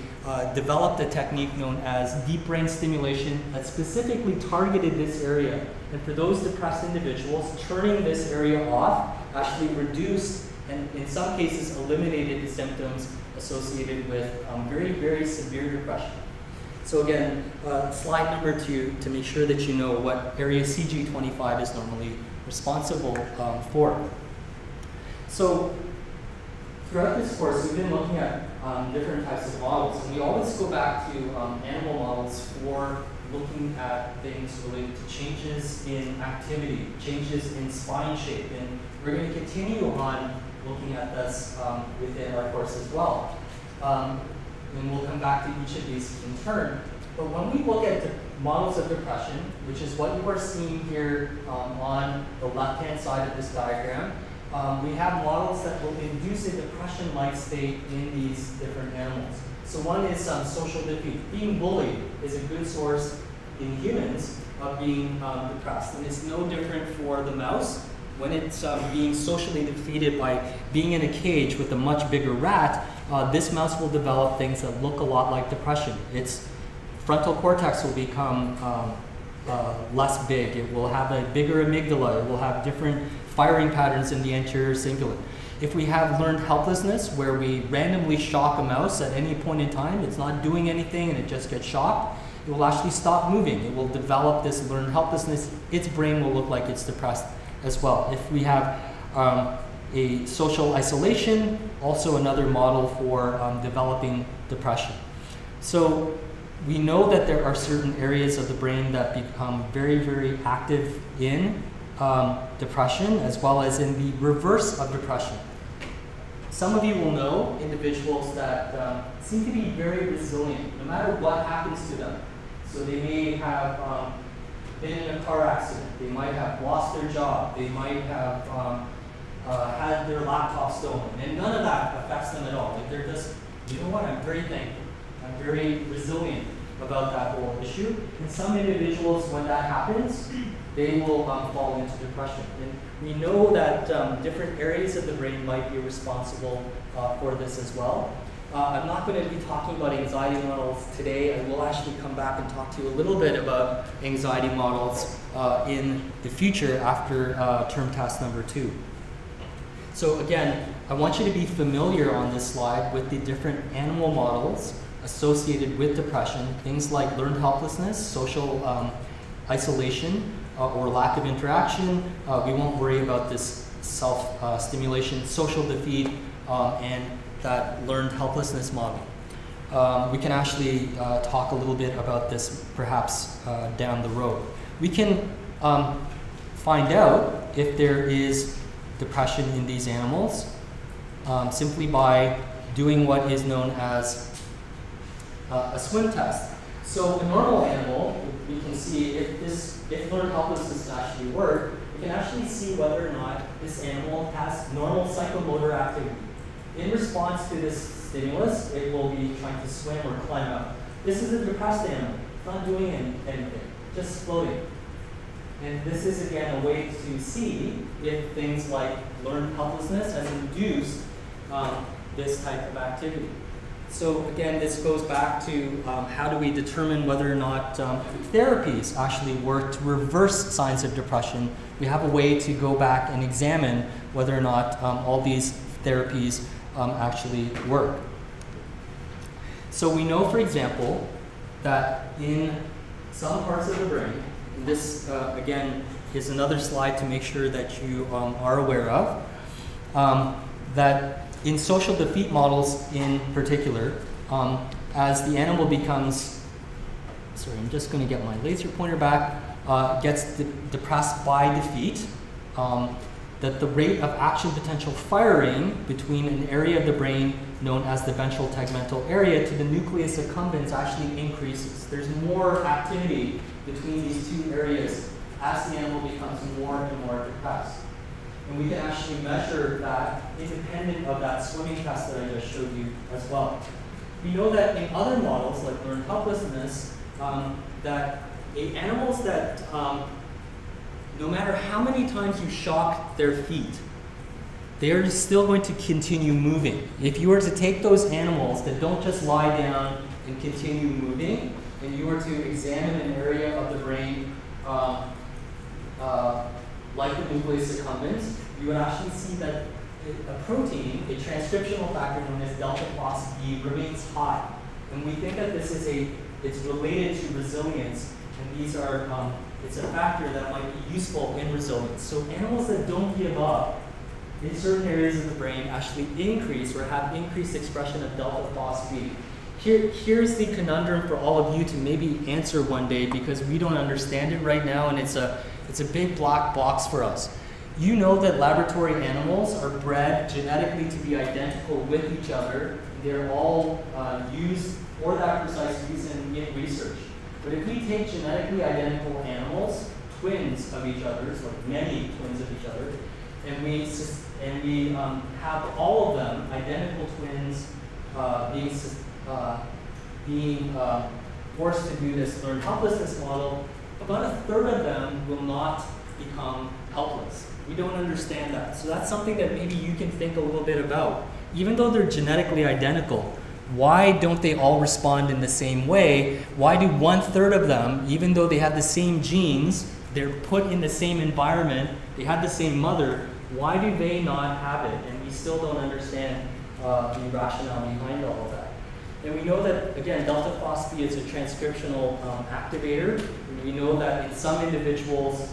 developed a technique known as deep brain stimulation that specifically targeted this area. And for those depressed individuals, turning this area off actually reduced and in some cases eliminated the symptoms associated with very, very severe depression. So again, slide number 2 to make sure that you know what area CJ325 is normally responsible for. So throughout this course, we've been looking at different types of models, and we always go back to animal models for looking at things related to changes in activity, changes in spine shape, and we're going to continue on looking at this within our course as well. And we'll come back to each of these in turn. But when we look at the models of depression, which is what you are seeing here on the left-hand side of this diagram, we have models that will induce a depression-like state in these different animals. So one is social defeat. Being bullied is a good source in humans of being depressed. And it's no different for the mouse. When it's being socially defeated by being in a cage with a much bigger rat, this mouse will develop things that look a lot like depression. Its frontal cortex will become less big. It will have a bigger amygdala. It will have different firing patterns in the anterior cingulate. If we have learned helplessness, where we randomly shock a mouse at any point in time, it's not doing anything and it just gets shocked, it will actually stop moving. It will develop this learned helplessness. Its brain will look like it's depressed as well. If we have a social isolation, also another model for developing depression. So we know that there are certain areas of the brain that become very, very active in depression, as well as in the reverse of depression. Some of you will know individuals that seem to be very resilient, no matter what happens to them. So they may have been in a car accident, they might have lost their job, they might have had their laptop stolen, and none of that affects them at all. Like they're just, you know what, I'm very thankful, I'm very resilient about that whole issue. And some individuals, when that happens, they will fall into depression. And we know that different areas of the brain might be responsible for this as well. I'm not going to be talking about anxiety models today. I will actually come back and talk to you a little bit about anxiety models in the future after term task number 2. So again, I want you to be familiar on this slide with the different animal models associated with depression, things like learned helplessness, social isolation, or lack of interaction. We won't worry about this self-stimulation, social defeat, and that learned helplessness model. We can actually talk a little bit about this perhaps down the road. We can find out if there is depression in these animals simply by doing what is known as a swim test. So a normal animal, we can see if learned helplessness actually work, we can actually see whether or not this animal has normal psychomotor activity. In response to this stimulus, it will be trying to swim or climb up. This is a depressed animal. It's not doing anything, just floating. And this is, again, a way to see if things like learned helplessness has induced this type of activity. So again, this goes back to how do we determine whether or not therapies actually work to reverse signs of depression. We have a way to go back and examine whether or not all these therapies actually work. So we know, for example, that in some parts of the brain, and this again is another slide to make sure that you are aware of, that in social defeat models in particular, as the animal becomes, sorry, I'm just going to get my laser pointer back, gets depressed by defeat, that the rate of action potential firing between an area of the brain known as the ventral tegmental area to the nucleus accumbens actually increases. There's more activity between these two areas as the animal becomes more and more depressed. And we can actually measure that independent of that swimming test that I just showed you as well. We know that in other models, like learned helplessness, that animals that, no matter how many times you shock their feet, they're still going to continue moving. If you were to take those animals that don't just lie down and continue moving, and you were to examine an area of the brain like the nucleus accumbens, you would actually see that a protein, a transcriptional factor known as delta phos B, remains high. And we think that this is it's related to resilience, and these are, it's a factor that might be useful in resilience. So animals that don't give up in certain areas of the brain actually increase or have increased expression of delta phos B. Here's the conundrum for all of you to maybe answer one day, because we don't understand it right now, and it's a big black box for us. You know that laboratory animals are bred genetically to be identical with each other. They're all used for that precise reason in research. But if we take genetically identical animals, twins of each other, like many twins of each other, and we have all of them, identical twins, being forced to do this learned helplessness model, about a third of them will not become helpless. We don't understand that. So that's something that maybe you can think a little bit about. Even though they're genetically identical, why don't they all respond in the same way? Why do 1/3 of them, even though they have the same genes, they're put in the same environment, they had the same mother, why do they not have it? And we still don't understand the rationale behind all of that. And we know that, again, delta phos B is a transcriptional activator. And we know that in some individuals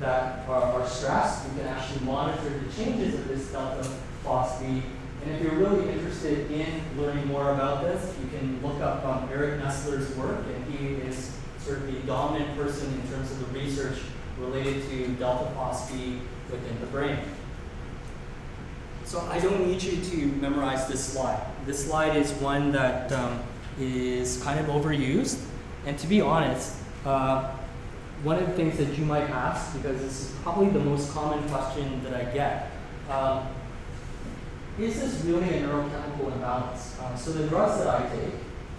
that are stressed, we can actually monitor the changes of this delta phos B. And if you're really interested in learning more about this, you can look up Eric Nestler's work, and he is sort of the dominant person in terms of the research related to delta phos B within the brain. So I don't need you to memorize this slide. This slide is one that is kind of overused. And to be honest, one of the things that you might ask, because this is probably the most common question that I get, is this really a neurochemical imbalance? So the drugs that I take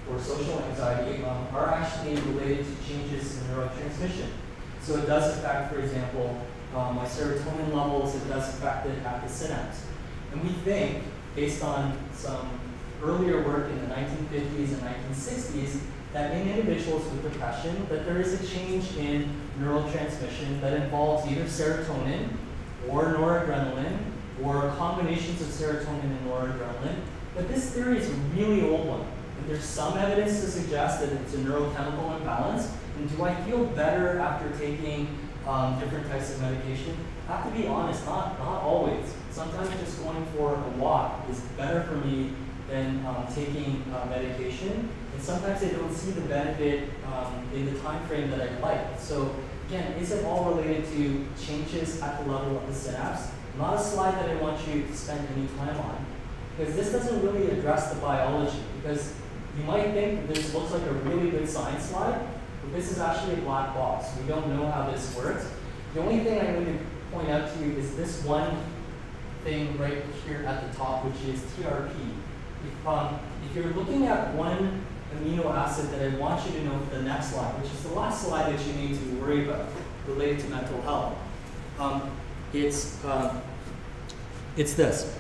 for social anxiety are actually related to changes in neurotransmission. So it does affect, for example, my serotonin levels, it does affect it at the synapse. And we think, based on some earlier work in the 1950s and 1960s, that in individuals with depression, that there is a change in neurotransmission that involves either serotonin or noradrenaline, or combinations of serotonin and noradrenaline. But this theory is a really old one. And there's some evidence to suggest that it's a neurochemical imbalance. And do I feel better after taking different types of medication? I have to be honest, not always. Sometimes just going for a walk is better for me than taking medication. And sometimes I don't see the benefit in the time frame that I'd like. So again, is it all related to changes at the level of the synapse? Not a slide that I want you to spend any time on, because this doesn't really address the biology. Because you might think this looks like a really good science slide, but this is actually a black box. We don't know how this works. The only thing I need to point out to you is this one thing right here at the top, which is TRP. If you're looking at one amino acid that I want you to know for the next slide, which is the last slide that you need to worry about related to mental health, it's this.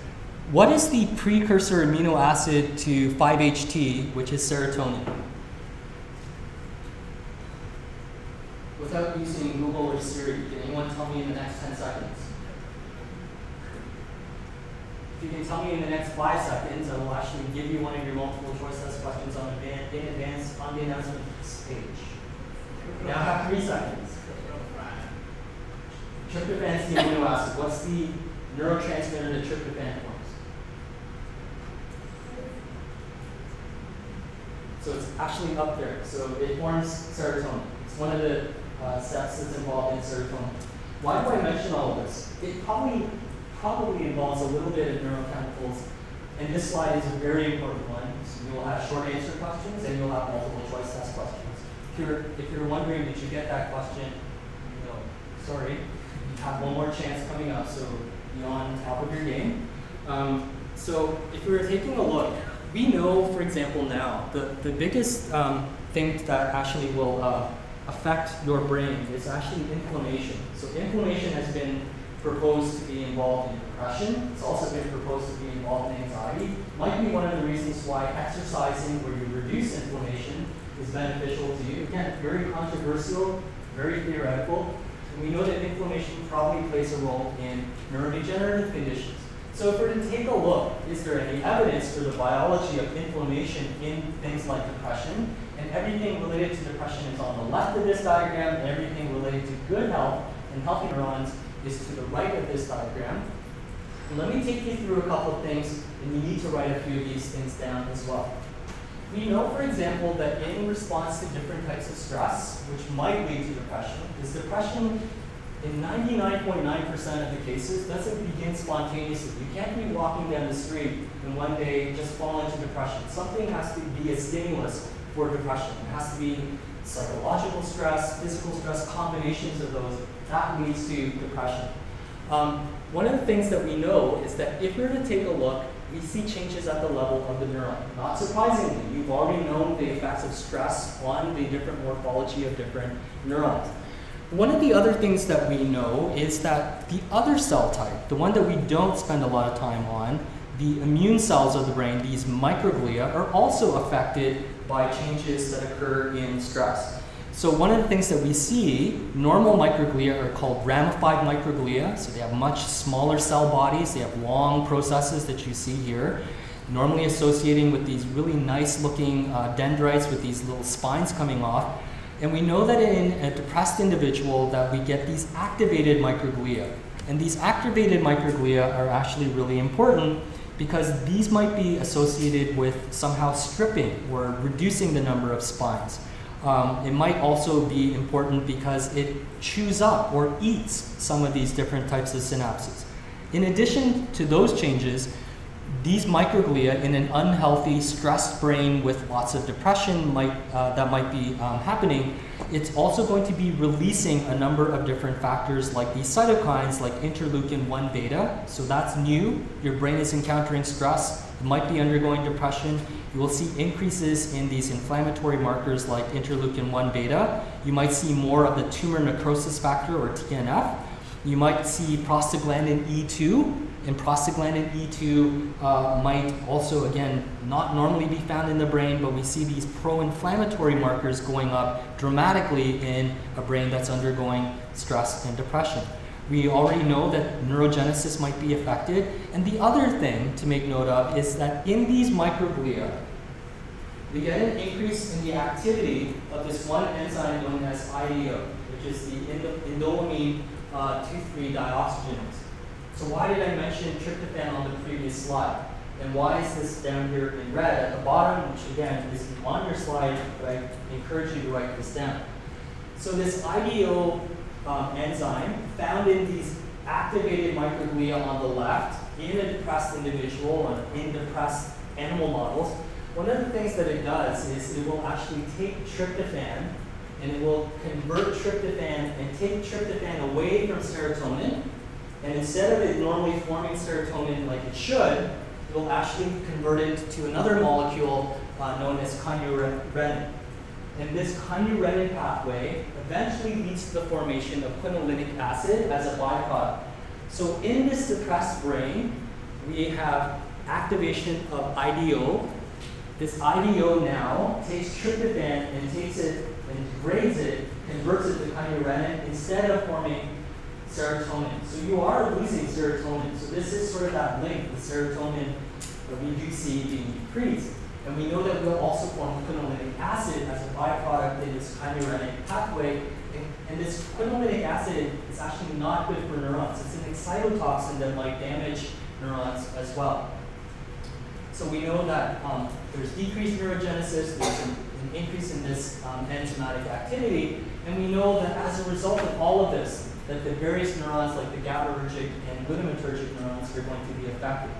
What is the precursor amino acid to 5-HT, which is serotonin? Without using Google or Siri, can anyone tell me in the next 10 seconds? If you can tell me in the next 5 seconds, I will actually give you one of your multiple choice test questions in advance on the announcement stage. You now have 3 seconds. Tryptophan is the amino acid. What's the neurotransmitter that tryptophan forms? So it's actually up there. So it forms serotonin. It's one of the steps that's involved in serotonin. Why do I mention all of this? It probably involves a little bit of neurochemicals, and this slide is a very important one. So you'll have short answer questions and you'll have multiple choice test questions. If you're wondering, did you get that question? No. Sorry. You have one more chance coming up, so be on top of your game. So if we were taking a look, we know, for example, now, the biggest thing that actually will affect your brain is actually inflammation. So inflammation has been proposed to be involved in depression. It's also been proposed to be involved in anxiety. Might be one of the reasons why exercising where you reduce inflammation is beneficial to you. Again, very controversial, very theoretical. And we know that inflammation probably plays a role in neurodegenerative conditions. So if we're to take a look, is there any evidence for the biology of inflammation in things like depression? And everything related to depression is on the left of this diagram, and everything related to good health and healthy neurons is to the right of this diagram. And let me take you through a couple of things, and you need to write a few of these things down as well. We know, for example, that in response to different types of stress, which might lead to depression, is depression in 99.9% of the cases doesn't begin spontaneously. You can't be walking down the street and one day just fall into depression. Something has to be a stimulus for depression. It has to be psychological stress, physical stress, combinations of those. That leads to depression. One of the things that we know is that if we were to take a look, we see changes at the level of the neuron. Not surprisingly, you've already known the effects of stress on the different morphology of different neurons. One of the other things that we know is that the other cell type, the one that we don't spend a lot of time on, the immune cells of the brain, these microglia, are also affected by changes that occur in stress. So one of the things that we see, normal microglia are called ramified microglia. So they have much smaller cell bodies. They have long processes that you see here, normally associating with these really nice looking dendrites with these little spines coming off. And we know that in a depressed individual that we get these activated microglia. And these activated microglia are actually really important because these might be associated with somehow stripping or reducing the number of spines. It might also be important because it chews up or eats some of these different types of synapses. In addition to those changes, these microglia in an unhealthy, stressed brain with lots of depression that might be happening, it's also going to be releasing a number of different factors like these cytokines like interleukin-1 beta. So that's new. Your brain is encountering stress. It might be undergoing depression. You will see increases in these inflammatory markers like interleukin-1 beta. You might see more of the tumor necrosis factor or TNF. You might see prostaglandin E2, and prostaglandin E2 might also, again, not normally be found in the brain, but we see these pro-inflammatory markers going up dramatically in a brain that's undergoing stress and depression. We already know that neurogenesis might be affected, and the other thing to make note of is that in these microglia, we get an increase in the activity of this one enzyme known as IDO, which is the indolamine 2,3 dioxygenase. So why did I mention tryptophan on the previous slide? And why is this down here in red at the bottom, which again is on your slide, but I encourage you to write this down. So this IDO enzyme found in these activated microglia on the left in a depressed individual or in depressed animal models, one of the things that it does is it will actually take tryptophan and it will convert tryptophan and take tryptophan away from serotonin. And instead of it normally forming serotonin like it should, it will actually convert it to another molecule known as kynurenine. And this kynurenine pathway eventually leads to the formation of quinolinic acid as a byproduct. So in this depressed brain, we have activation of IDO. This IDO now takes tryptophan and takes it and degrades it, converts it to kynurenine instead of forming serotonin. So you are losing serotonin. So this is sort of that link with serotonin that we do see being decreased. And we know that we'll also form quinolinic acid as a byproduct in this kynurenine pathway. And this quinolinic acid is actually not good for neurons. It's an excitotoxin that might damage neurons as well. So we know that there's decreased neurogenesis, there's an increase in this enzymatic activity, and we know that as a result of all of this, that the various neurons like the GABAergic and glutamatergic neurons are going to be affected.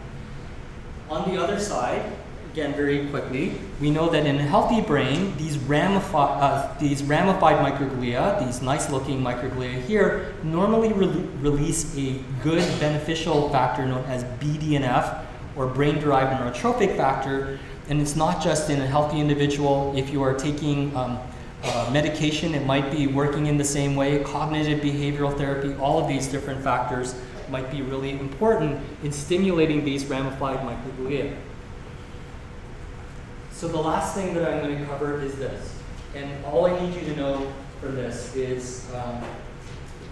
On the other side, again very quickly, we know that in a healthy brain, these ramified microglia, these nice looking microglia here, normally release a good beneficial factor known as BDNF, or brain-derived neurotrophic factor. And it's not just in a healthy individual. If you are taking medication, it might be working in the same way. Cognitive behavioral therapy, all of these different factors might be really important in stimulating these ramified microglia. So the last thing that I'm going to cover is this. And all I need you to know for this is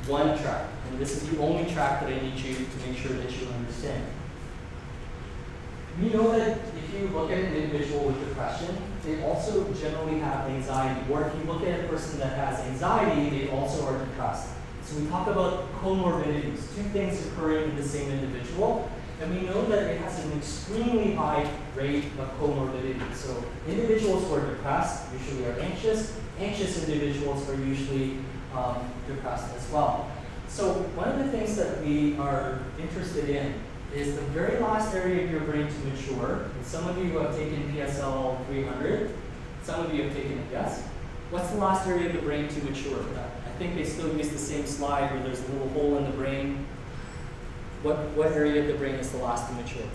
one track. And this is the only track that I need you to make sure that you understand. We know that if you look at an individual with depression, they also generally have anxiety. Or if you look at a person that has anxiety, they also are depressed. So we talk about comorbidities, two things occurring in the same individual. And we know that it has an extremely high rate of comorbidity. So individuals who are depressed usually are anxious. Anxious individuals are usually depressed as well. So one of the things that we are interested in is the very last area of your brain to mature. And some of you have taken PSL 300. Some of you have taken it, yes? What's the last area of the brain to mature? I think they still use the same slide where there's a little hole in the brain. What area of the brain is the last to mature?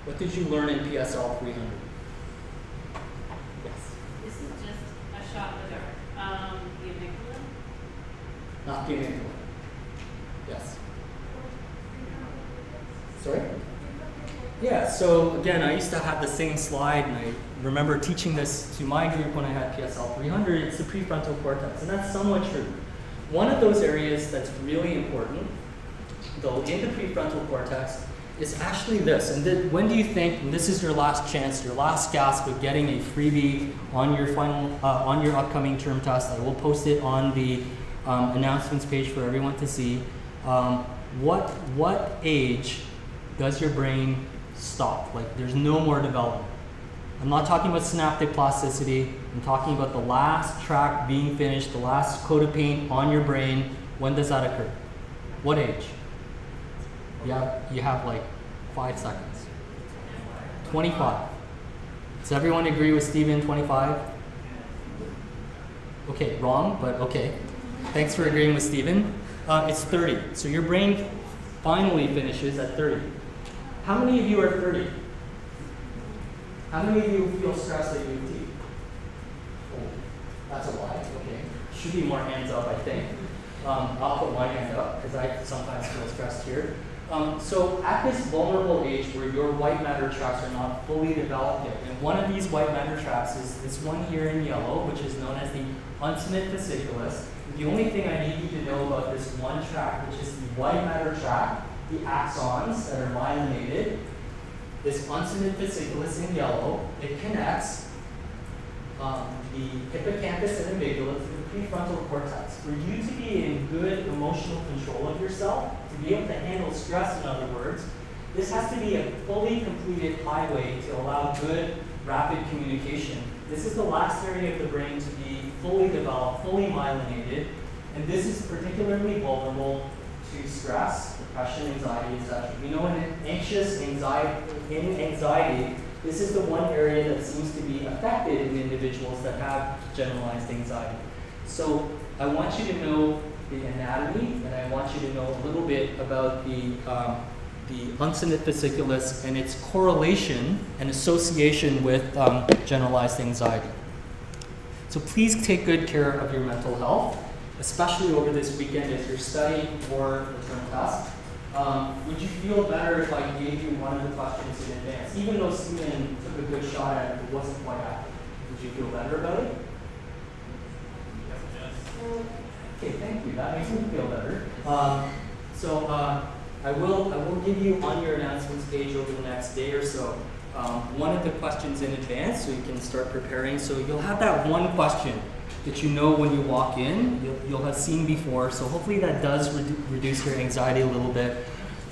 What did you learn in PSL 300? Yes? This is just a shot in the dark. The amygdala? Not the amygdala. Yes. Sorry? Yeah, so again, I used to have the same slide, and I remember teaching this to my group when I had PSL 300. It's the prefrontal cortex, and that's somewhat true. One of those areas that's really important, though, in the prefrontal cortex is actually this. And when do you think, and this is your last chance, your last gasp of getting a freebie on your on your upcoming term test? I will post it on the announcements page for everyone to see. What age does your brain stop? Like, there's no more development. I'm not talking about synaptic plasticity. I'm talking about the last track being finished, the last coat of paint on your brain. When does that occur? What age? You have like 5 seconds. 25. Does everyone agree with Steven, 25? Okay, wrong, but okay. Thanks for agreeing with Steven. It's 30. So your brain finally finishes at 30. How many of you are 30? How many of you feel stressed at UT? Oh, that's a lie. Okay. Should be more hands up, I think. I'll put my hand up because I sometimes feel stressed here. So at this vulnerable age where your white matter tracts are not fully developed yet, and one of these white matter tracts is this one here in yellow, which is known as the uncinate fasciculus. The only thing I need you to know about this one tract, which is the white matter tract, the axons that are myelinated, this uncinate fasciculus in yellow, it connects the hippocampus and amygdala to the prefrontal cortex. For you to be in good emotional control of yourself, to be able to handle stress, in other words, this has to be a fully completed highway to allow good, rapid communication. This is the last area of the brain to be fully developed, fully myelinated, and this is particularly vulnerable to stress, depression, anxiety, etc. We know in anxiety, this is the one area that seems to be affected in individuals that have generalized anxiety. So I want you to know the anatomy, and I want you to know a little bit about the uncinate fasciculus and its correlation and association with generalized anxiety. So please take good care of your mental health, especially over this weekend as you're studying for the term test. Would you feel better if I gave you one of the questions in advance? Even though Steven took a good shot at it, it wasn't quite accurate. Would you feel better about it? Okay, thank you. That makes me feel better. I will give you on your announcements page over the next day or so one of the questions in advance so you can start preparing. So you'll have that one question that you know when you walk in, you'll have seen before. So hopefully that does reduce your anxiety a little bit.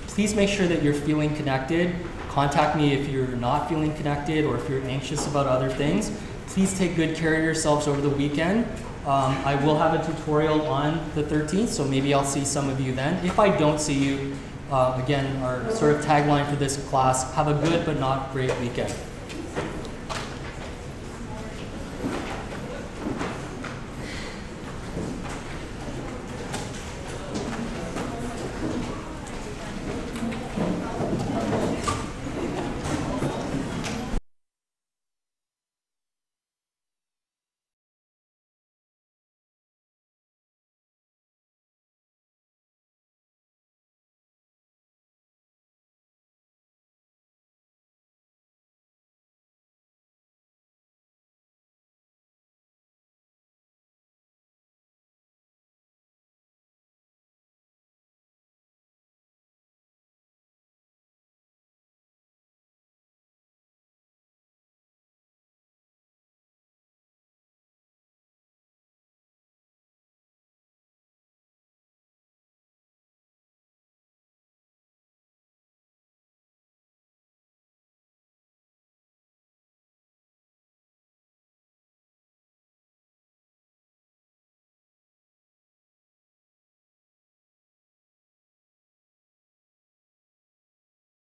Please make sure that you're feeling connected. Contact me if you're not feeling connected or if you're anxious about other things. Please take good care of yourselves over the weekend. I will have a tutorial on the 13th, so maybe I'll see some of you then. If I don't see you, again, our sort of tagline for this class, have a good but not great weekend.